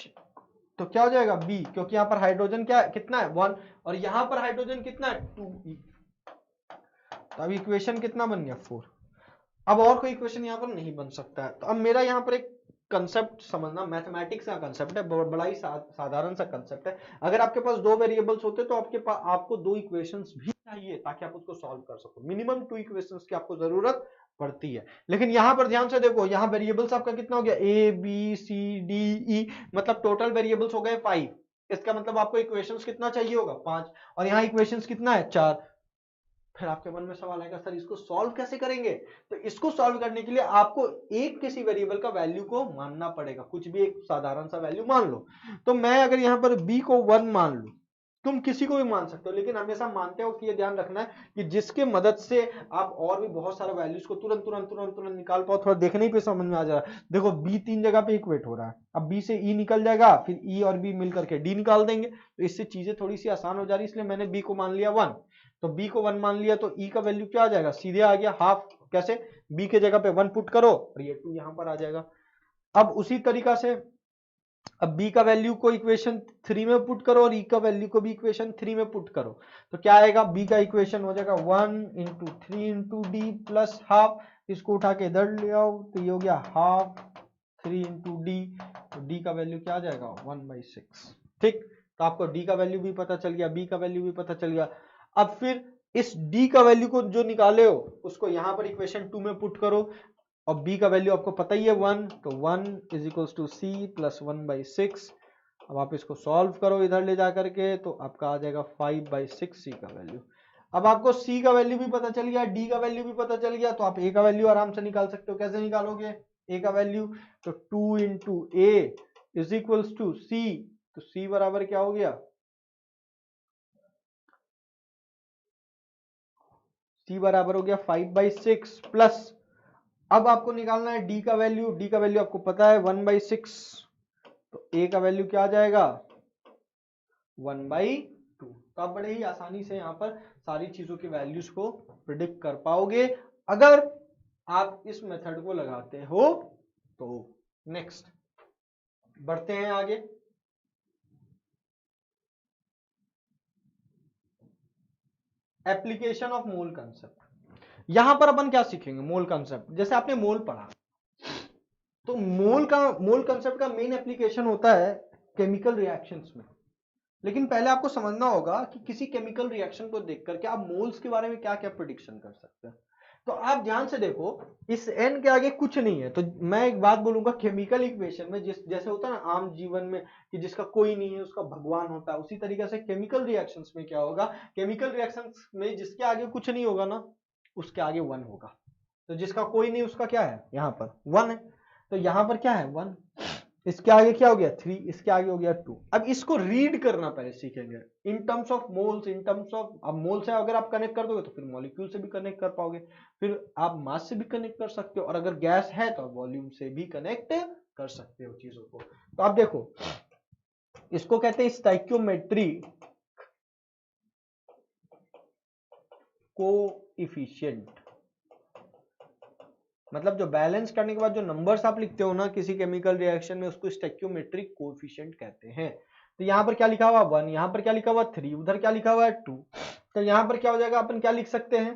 तो क्या हो जाएगा B, क्योंकि यहां पर हाइड्रोजन क्या कितना है 1 और यहां पर हाइड्रोजन कितना है 2E, तो अब इक्वेशन कितना बन गया 4। अब और कोई इक्वेशन यहां पर नहीं बन सकता है। तो अब मेरा यहां पर एक कंसेप्ट समझना, मैथमेटिक्स का कंसेप्ट है, बड़ा ही साधारण सा कंसेप्ट है। अगर आपके पास दो वेरिएबल्स होते तो आपको दो इक्वेशंस भी चाहिए ताकि आप उसको सॉल्व कर सको। मिनिमम 2 इक्वेशंस की आपको जरूरत पड़ती है। लेकिन यहां पर ध्यान से देखो, यहां वेरिएबल्स आपका कितना हो गया, A B C D E, मतलब टोटल वेरिएबल्स हो गए 5। इसका मतलब आपको इक्वेशंस कितना चाहिए होगा, 5, और यहाँ इक्वेशंस कितना है, 4। फिर आपके मन में सवाल आएगा, सर इसको सॉल्व कैसे करेंगे? तो इसको सॉल्व करने के लिए आपको एक किसी वेरिएबल का वैल्यू को मानना पड़ेगा, कुछ भी एक साधारण सा वैल्यू मान लो। तो मैं अगर यहाँ पर b को 1 मान लूं, तुम किसी को भी मान सकते हो, लेकिन हमेशा मानते हो कि ये ध्यान रखना है कि जिसके मदद से आप और भी बहुत सारे वैल्यूज को तुरंत तुरंत तुरंत तुरंत निकाल पाओ। थोड़ा देखने ही पे समझ में आ जा रहा है। देखो b 3 जगह पे इक्वेट हो रहा है, अब b से e निकल जाएगा, फिर e और b मिल करके d निकाल देंगे, तो इससे चीजें थोड़ी सी आसान हो जा रही है। इसलिए मैंने b को मान लिया 1, तो b को 1 मान लिया, तो e का वैल्यू क्या आ जाएगा, सीधे आ गया हाफ। कैसे, b के जगह पे 1 पुट करो और ये 2 यहां पर आ जाएगा। अब उसी तरीका से अब b का वैल्यू को इक्वेशन 3 में पुट करो और e का वैल्यू को भी इक्वेशन 3 में पुट करो, तो क्या आएगा, b का इक्वेशन हो जाएगा 1 into 3 into D plus half. इसको उठा के इधर ले आओ, तो ये हो गया हाफ 3 इंटू डी, तो d का वैल्यू क्या आ जाएगा, 1/6। ठीक, तो आपको d का वैल्यू भी पता चल गया, b का वैल्यू भी पता चल गया। अब फिर इस d का वैल्यू को जो निकाले हो उसको यहां पर इक्वेशन 2 में पुट करो, और b का वैल्यू आपको पता ही है 1, तो 1 is equals to c plus 1/6। अब आप इसको सॉल्व करो इधर ले जा करके, तो आपका आ जाएगा 5/6 c का वैल्यू। अब आपको c का वैल्यू भी पता चल गया, d का वैल्यू भी पता चल गया, तो आप a का वैल्यू आराम से निकाल सकते हो। कैसे निकालोगे a का वैल्यू, तो 2 into a is equals to c, तो c बराबर क्या हो गया, c बराबर हो गया 5/6 प्लस, अब आपको निकालना है d का वैल्यू। d का वैल्यू आपको पता है 1/6, तो a का वैल्यू क्या आ जाएगा, 1/2। तो आप बड़े ही आसानी से यहाँ पर सारी चीजों की वैल्यूज को प्रिडिक्ट कर पाओगे अगर आप इस मेथड को लगाते हो तो। नेक्स्ट बढ़ते हैं आगे। एप्लीकेशन ऑफ मोल कंसेप्ट, यहां पर अपन क्या सीखेंगे, मोल कंसेप्ट। जैसे आपने मोल पढ़ा, तो मोल कंसेप्ट का मेन एप्लीकेशन होता है केमिकल रिएक्शंस में। लेकिन पहले आपको समझना होगा कि किसी केमिकल रिएक्शन को देख करके आप मोल्स के बारे में क्या क्या प्रेडिक्शन कर सकते हैं। तो आप ध्यान से देखो, इस n के आगे कुछ नहीं है। तो मैं एक बात बोलूंगा, केमिकल इक्वेशन में जैसे होता है ना आम जीवन में कि जिसका कोई नहीं है उसका भगवान होता है, उसी तरीके से केमिकल रिएक्शंस में क्या होगा, केमिकल रिएक्शंस में जिसके आगे कुछ नहीं होगा ना, उसके आगे 1 होगा। तो जिसका कोई नहीं उसका क्या है, यहाँ पर 1 है, तो यहाँ पर क्या है 1, इसके आगे क्या हो गया 3, इसके आगे हो गया 2। अब इसको रीड करना पहले सीखेंगे in terms of moles, in terms of, अब मोल से अगर आप कनेक्ट कर दोगे तो फिर मॉलिक्यूल से भी कनेक्ट कर पाओगे, फिर आप मास से भी कनेक्ट कर सकते हो, और अगर गैस है तो आप वॉल्यूम से भी कनेक्ट कर सकते हो चीजों को। तो आप देखो, इसको कहते हैं स्टोइकियोमेट्रिक कोएफिशिएंट, मतलब जो बैलेंस करने के बाद जो नंबर्स आप लिखते हो ना किसी केमिकल रिएक्शन में, उसको स्टोइकियोमेट्रिक कोएफिशिएंट कहते हैं। तो यहाँ पर क्या लिखा हुआ 1, यहाँ पर क्या लिखा हुआ 3, उधर क्या लिखा हुआ है 2, तो यहाँ पर क्या हो जाएगा, अपन क्या लिख सकते हैं,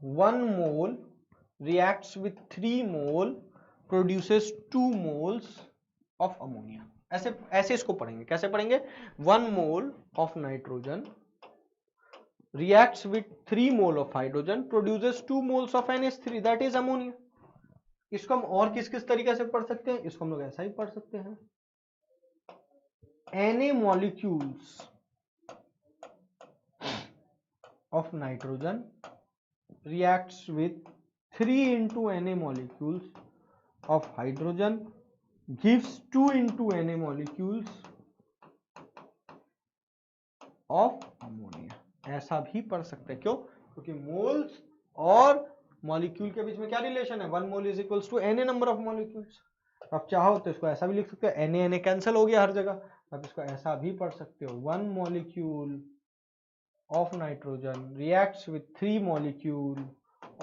1 mole reacts with 3 mole produces 2 moles of ammonia. ऐसे ऐसे इसको पढ़ेंगे, कैसे पढ़ेंगे, 1 mole of nitrogen reacts with 3 mole of hydrogen produces 2 moles of NH3 that is ammonia। इसको हम और किस किस तरीके से पढ़ सकते हैं, इसको हम लोग ऐसा ही पढ़ सकते हैं, Na molecules of nitrogen reacts with 3 into Na molecules of hydrogen gives 2 into Na molecules of ammonia। ऐसा भी पढ़ सकते हैं, क्यों, क्योंकि मोल्स और मॉलिक्यूल के बीच में क्या रिलेशन है, 1 mole is equals to Na number of molecules. आप चाहो तो इसको ऐसा भी लिख सकते हो, Na कैंसिल हो गया हर जगह, आप इसको ऐसा भी पढ़ सकते हो, 1 molecule of nitrogen reacts with 3 molecule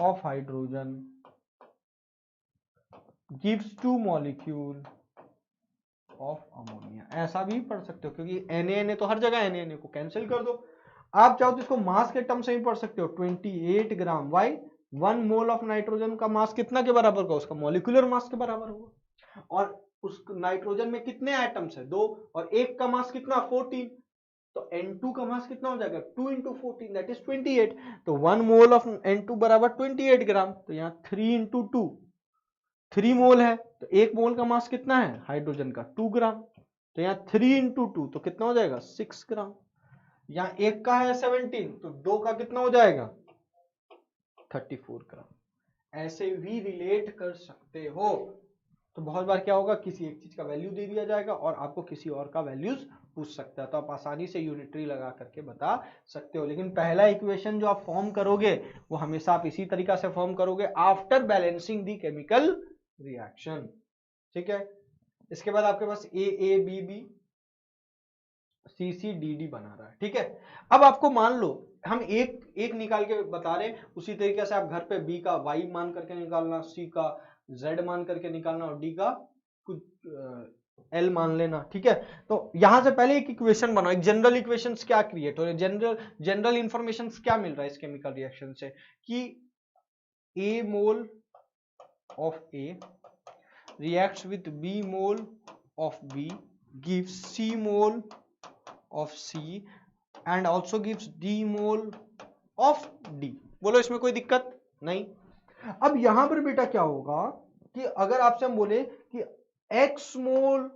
of hydrogen gives 2 molecule of ammonia. ऐसा भी पढ़ सकते हो, क्योंकि Na तो हर जगह Na को कैंसिल कर दो। आप चाहो तो इसको मास के टर्म से ही पढ़ सकते हो, 28 ग्राम, वाई, 1 मोल ऑफ नाइट्रोजन का मास कितना के बराबर होगा? उसका मॉलिक्यूलर मास के बराबर होगा। और उस नाइट्रोजन में कितने एटम्स है? 2, और एक का मास कितना? 14। तो N2 का मास कितना हो जाएगा? 2 इंटू 14 दैट इज 28। तो 1 मोल ऑफ N2 बराबर 28 ग्राम। तो यहाँ 3 इंटू 2 3 मोल है। तो एक मोल का मास कितना है हाइड्रोजन का? 2 ग्राम। तो यहाँ 3 इंटू 2 तो कितना हो जाएगा? 6 ग्राम। यहाँ एक का है 17 तो 2 का कितना हो जाएगा? 34 ग्राम। ऐसे भी रिलेट कर सकते हो। तो बहुत बार क्या होगा, किसी एक चीज का वैल्यू दे दिया जाएगा और आपको किसी और का वैल्यूज पूछ सकता है, तो आप आसानी से यूनिटरी लगा करके बता सकते हो। लेकिन पहला इक्वेशन जो आप फॉर्म करोगे वो हमेशा आप इसी तरीका से फॉर्म करोगे, after balancing the chemical reaction. ठीक है, इसके बाद आपके पास A B B C C D D बना रहा है। ठीक है, अब आपको मान लो हम एक निकाल के बता रहे हैं, उसी तरीके से आप घर पे बी का वाई मान करके निकालना, सी का जेड मान करके निकालना और डी का कुछ एल मान लेना। ठीक है, तो यहां से पहले एक इक्वेशन बनाओ, एक जनरल इक्वेशंस क्या क्रिएट हो रहे हैं, जनरल इंफॉर्मेशन क्या मिल रहा है इस केमिकल रिएक्शन से, कि a mole of A reacts with B mole of B gives C mole of C and also gives D mole of D। बोलो इसमें कोई दिक्कत नहीं। अब यहां पर बेटा क्या होगा कि अगर आपसे हम बोले कि X मोल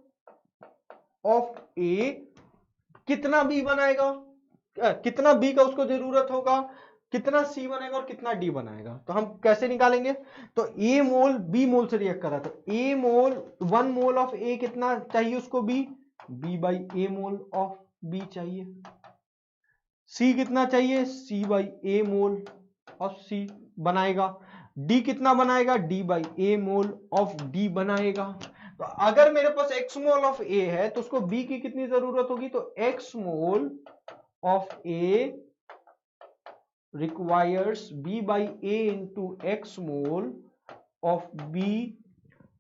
ऑफ A कितना B बनाएगा, कितना B का उसको जरूरत होगा, कितना C बनाएगा और कितना D बनाएगा, तो हम कैसे निकालेंगे? तो A मोल B मोल से रिएक्ट कर रहा है, तो A mole 1 mole of A कितना चाहिए उसको? B by A mole of B चाहिए। C कितना चाहिए? C by A mole of C बनाएगा। D कितना बनाएगा? D by A mole of D बनाएगा। तो अगर मेरे पास X मोल ऑफ A है तो उसको B की कितनी जरूरत होगी? तो X mole of A requires B by A into X mole of B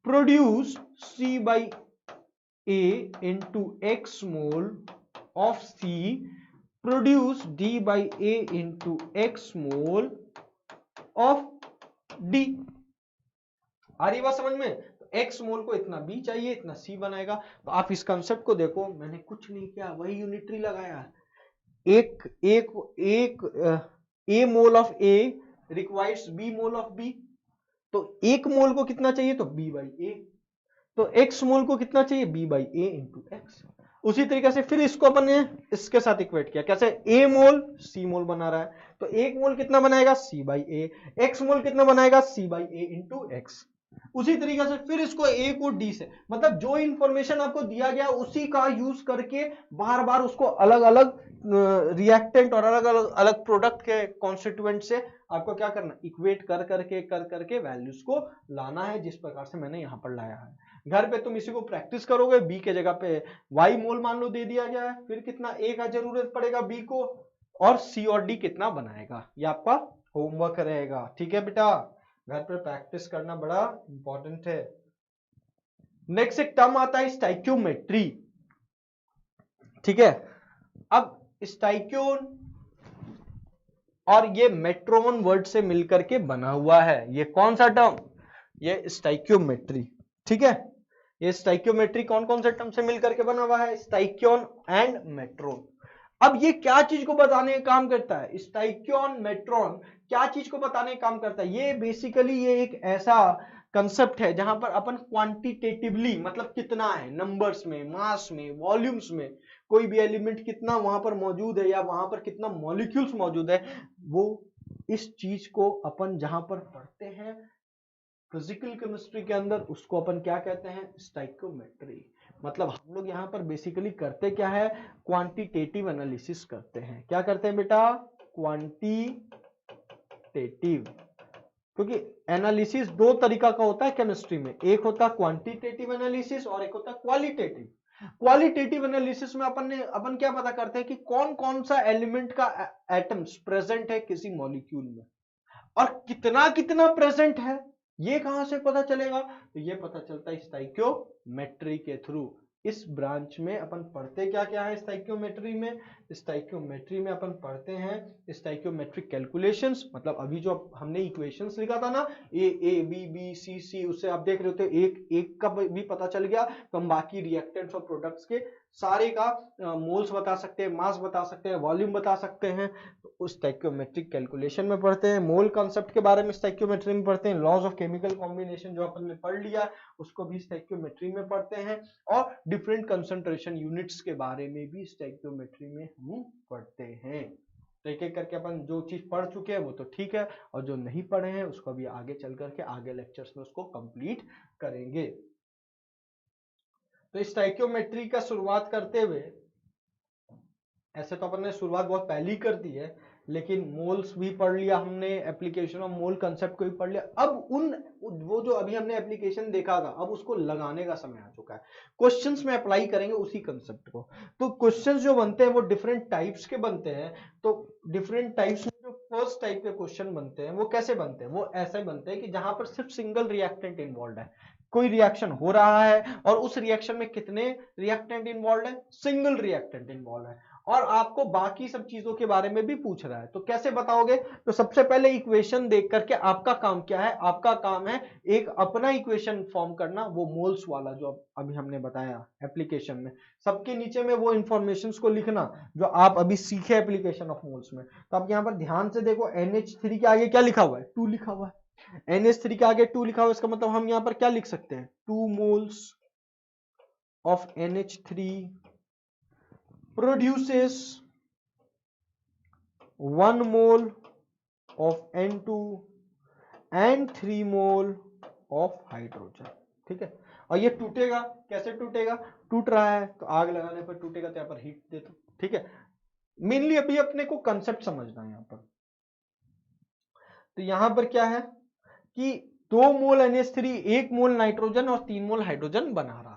produce C by A into X mole of C produce D by A into X mole of D। आ रही बात समझ में? तो X मोल को इतना B चाहिए, इतना C बनाएगा। तो आप इस कंसेप्ट को देखो, मैंने कुछ नहीं किया, वही यूनिटरी लगाया। एक A mole of A requires B mole of B, तो एक मोल को कितना चाहिए? तो B बाई A। तो X मोल को कितना चाहिए? B by A into X। उसी तरीके से फिर इसको अपन ने इसके साथ इक्वेट किया, कैसे? A मोल C मोल बना रहा है, तो एक मोल कितना बनाएगा? C by A। X मोल कितना बनाएगा? C by A into X। उसी तरीके से फिर इसको A को D से, मतलब जो इंफॉर्मेशन आपको दिया गया उसी का यूज करके बार बार उसको अलग अलग रिएक्टेंट और अलग अलग अलग प्रोडक्ट के कॉन्स्टिट्यूएंट से आपको क्या करना? इक्वेट कर करके वैल्यूज को लाना है, जिस प्रकार से मैंने यहां पर लाया है। घर पे तुम इसी को प्रैक्टिस करोगे। बी के जगह पे वाई मोल मान लो दे दिया गया है, फिर कितना ए का जरूरत पड़ेगा बी को, और सी और डी कितना बनाएगा, ये आपका होमवर्क रहेगा। ठीक है बेटा, घर पर प्रैक्टिस करना बड़ा इंपॉर्टेंट है। नेक्स्ट एक टर्म आता है स्टाइक्योमेट्री। ठीक है, अब स्टाइक्योन और ये मेट्रोन वर्ड से मिलकर के बना हुआ है। ये कौन सा टर्म? ये स्टाइक्योमेट्री। ठीक है, ये स्टाइक्योमेट्री कौन कौन से टर्म से मिलकर के बना हुआ है? स्टाइक्योन एंड मेट्रोन। अब ये क्या चीज को बताने का काम करता है? स्टाइक्योन मेट्रोन क्या चीज को बताने का काम करता है? ये बेसिकली ये एक ऐसा कंसेप्ट है जहां पर अपन क्वांटिटेटिवली, मतलब कितना है, नंबर्स में, मास में, वॉल्यूम्स में, कोई भी एलिमेंट कितना वहां पर मौजूद है या वहां पर कितना मॉलिक्यूल्स मौजूद है, वो इस चीज को अपन जहां पर पढ़ते हैं फिजिकल केमिस्ट्री के अंदर, उसको अपन क्या कहते हैं? स्टाइक्योमेट्री। मतलब हम लोग यहाँ पर बेसिकली करते क्या है? क्वांटिटेटिव एनालिसिस करते हैं। क्या करते हैं बेटा? क्वांटिटेटिव। क्योंकि एनालिसिस दो तरीका का होता है केमिस्ट्री में, एक होता है क्वांटिटेटिव एनालिसिस और एक होता है क्वालिटेटिव। क्वालिटेटिव एनालिसिस में अपन क्या पता करते हैं कि कौन कौन सा एलिमेंट का एटम्स प्रेजेंट है किसी मॉलिक्यूल में, और कितना कितना प्रेजेंट है, ये कहां से पता चलेगा? तो ये पता चलता है स्टाइक्योमेट्री के थ्रू। इस ब्रांच में अपन पढ़ते क्या क्या है स्टोइकियोमेट्री में? स्टोइकियोमेट्री में अपन पढ़ते हैं स्टोइकियोमेट्रिक कैलकुलेशंस, मतलब अभी जो हमने इक्वेशंस लिखा था ना, ए बी बी सी सी, उससे आप देख रहे होते एक एक का भी पता चल गया, तो हम बाकी रिएक्टेंट्स और प्रोडक्ट्स के सारे का मोल्स बता सकते हैं, मास बता सकते हैं, वॉल्यूम बता सकते हैं। तो उस स्टोइकियोमेट्रिक कैलकुलेशन में पढ़ते हैं, मोल कॉन्सेप्ट के बारे में स्टोइकियोमेट्री में पढ़ते हैं, लॉज ऑफ केमिकल कॉम्बिनेशन जो अपन ने पढ़ लिया उसको भी स्टोइकियोमेट्री में पढ़ते हैं, और डिफरेंट कंसंट्रेशन यूनिट्स के बारे में भी स्टोइकियोमेट्री में हम पढ़ते हैं। तो एक एक करके अपन जो चीज पढ़ चुके हैं वो तो ठीक है, और जो नहीं पढ़े हैं उसको भी आगे चल करके आगे लेक्चर्स में उसको कंप्लीट करेंगे। तो स्टोइकियोमेट्री का शुरुआत करते हुए, ऐसे तो अपन ने शुरुआत बहुत पहले ही कर दी है, लेकिन मोल्स भी पढ़ लिया हमने, एप्लीकेशन ऑफ मोल कंसेप्ट को भी पढ़ लिया। अब वो जो अभी हमने एप्लीकेशन देखा था, अब उसको लगाने का समय आ चुका है, क्वेश्चंस में अप्लाई करेंगे उसी कंसेप्ट को। तो क्वेश्चंस जो बनते हैं वो डिफरेंट टाइप्स के बनते हैं। तो डिफरेंट टाइप्स में जो फर्स्ट टाइप के क्वेश्चन बनते हैं वो कैसे बनते हैं? वो ऐसे बनते हैं कि जहां पर सिर्फ सिंगल रिएक्टेंट इन्वॉल्व है, कोई रिएक्शन हो रहा है और उस रिएक्शन में कितने रिएक्टेंट इन्वॉल्व है? सिंगल रिएक्टेंट इन्वॉल्व है, और आपको बाकी सब चीजों के बारे में भी पूछ रहा है। तो कैसे बताओगे? तो सबसे पहले इक्वेशन देख करके आपका काम क्या है? आपका काम है एक अपना इक्वेशन फॉर्म करना, वो मोल्स वाला जो अभी हमने बताया एप्लीकेशन में। सबके नीचे में वो इंफॉर्मेशंस को लिखना जो आप अभी सीखे एप्लीकेशन ऑफ मोल्स में। तो आप यहाँ पर ध्यान से देखो, NH3 के आगे क्या लिखा हुआ है? 2 लिखा हुआ है। NH3 के आगे 2 लिखा हुआ है, इसका मतलब हम यहाँ पर क्या लिख सकते हैं? 2 moles of NH3 produces 1 mole of N2 and 3 mole of hydrogen। ठीक है, और ये टूटेगा कैसे? टूटेगा, टूट रहा है तो आग लगाने पर टूटेगा, तो यहाँ पर हीट दे दो। ठीक है, मेनली अभी अपने को कंसेप्ट समझना है यहाँ पर। तो यहाँ पर क्या है कि 2 मोल NH3, 1 मोल नाइट्रोजन और 3 मोल हाइड्रोजन बना रहा है।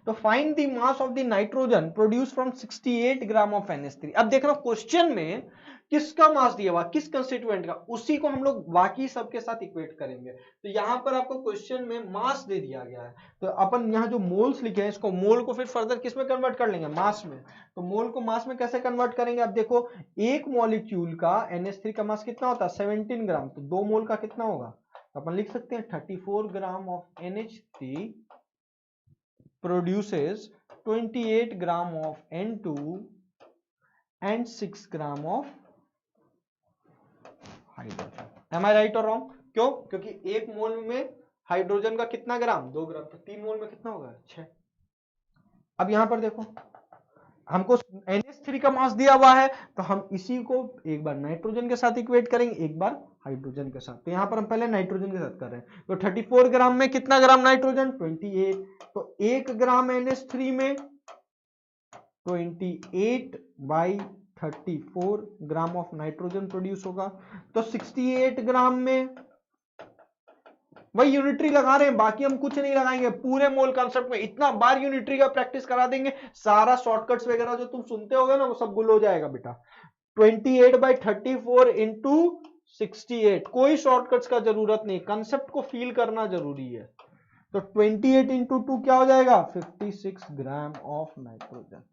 तो find the mass of the nitrogen produce from 68 gram of NH3। अब देख रहा हूं क्वेश्चन में किसका मास दिया हुआ, किस कंस्टिट्यूएंट का, उसी को हम लोग बाकी सबके साथ इक्वेट करेंगे। तो यहां पर आपको क्वेश्चन में मास दे दिया गया है, तो अपन यहाँ जो मोल्स लिखे हैं इसको मोल को फिर फर्दर किस में कन्वर्ट कर लेंगे? मास में। तो मोल को मास में कैसे कन्वर्ट करेंगे? अब देखो, एक मॉलिक्यूल का NH3 का मास कितना होता है? 17 ग्राम। तो 2 मोल का कितना होगा? तो अपन लिख सकते हैं 34 gram of NH3 produces 28 gram of N2 and 6 gram of hydrogen. Am I right और रॉन्ग? क्यों? क्योंकि एक मोल में हाइड्रोजन का कितना ग्राम? 2 ग्राम। तो 3 मोल में कितना होगा? 6। अब यहां पर देखो, हमको NH3 का मास दिया हुआ है, तो हम इसी को एक बार नाइट्रोजन के साथ इक्वेट करेंगे, एक बार हाइड्रोजन के साथ। तो यहां पर हम पहले नाइट्रोजन के साथ कर रहे हैं। तो 34 ग्राम में कितना ग्राम नाइट्रोजन? 28। तो 1 ग्राम NH3 में 28 by 34 gram of nitrogen produce होगा। तो 68 ग्राम में वही यूनिटरी लगा रहे हैं, बाकी हम कुछ नहीं लगाएंगे। पूरे मोल कॉन्सेप्ट में इतना बार यूनिटरी का प्रैक्टिस करा देंगे, सारा शॉर्टकट्स वगैरह जो तुम सुनते होगे ना वो सब गुल हो जाएगा बेटा। 28 बाई 34 इंटू 68, कोई शॉर्टकट्स का जरूरत नहीं, कंसेप्ट को फील करना जरूरी है। तो 28 इंटू 2 क्या हो जाएगा? 56 ग्राम ऑफ नाइट्रोजन।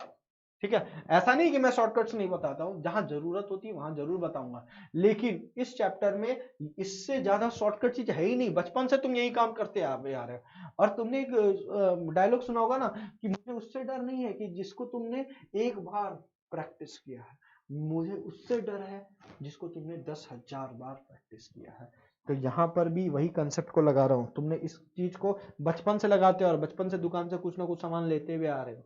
ठीक है, ऐसा नहीं कि मैं शॉर्टकट्स नहीं बताता हूं, जहां जरूरत होती है वहां जरूर बताऊंगा, लेकिन इस चैप्टर में इससे ज्यादा शॉर्टकट चीज है ही नहीं। बचपन से तुम यही काम करते आ रहे हो। और तुमने एक डायलॉग सुना होगा ना कि मुझे उससे डर नहीं है कि जिसको तुमने एक बार प्रैक्टिस किया है, मुझे उससे डर है जिसको तुमने 10,000 बार प्रैक्टिस किया है। तो यहाँ पर भी वही कंसेप्ट को लगा रहा हूं। तुमने इस चीज को बचपन से लगाते हो और बचपन से दुकान से कुछ ना कुछ सामान लेते हुए आ रहे हो,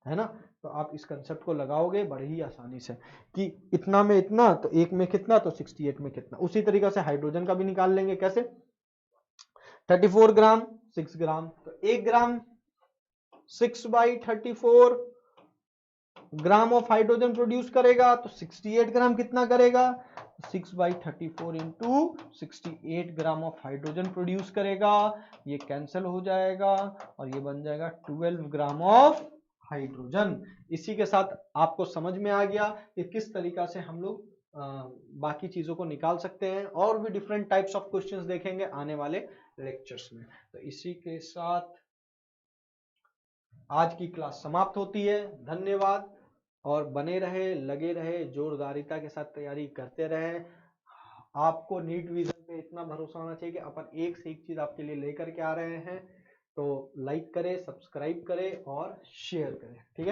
है ना? तो आप इस कंसेप्ट को लगाओगे बड़े ही आसानी से कि इतना में इतना, तो एक में कितना, तो 68 में कितना। उसी तरीके से हाइड्रोजन का भी निकाल लेंगे। कैसे? 34 ग्राम 6 ग्राम, तो 1 ग्राम 6 by 34 gram of hydrogen produce करेगा, तो 68 ग्राम कितना करेगा? 6 by 34 into 68 gram of hydrogen produce करेगा। ये कैंसिल हो जाएगा और ये बन जाएगा 12 ग्राम ऑफ हाइड्रोजन। इसी के साथ आपको समझ में आ गया कि किस तरीका से हम लोग बाकी चीजों को निकाल सकते हैं, और भी डिफरेंट टाइप्स ऑफ क्वेश्चंस देखेंगे आने वाले लेक्चर्स में। तो इसी के साथ आज की क्लास समाप्त होती है। धन्यवाद। और बने रहे, लगे रहे, जोरदारिता के साथ तैयारी करते रहे। आपको नीट विजन पे इतना भरोसा होना चाहिए कि अपन एक से एक चीज आपके लिए लेकर के आ रहे हैं। तो लाइक करें, सब्सक्राइब करें और शेयर करें। ठीक है।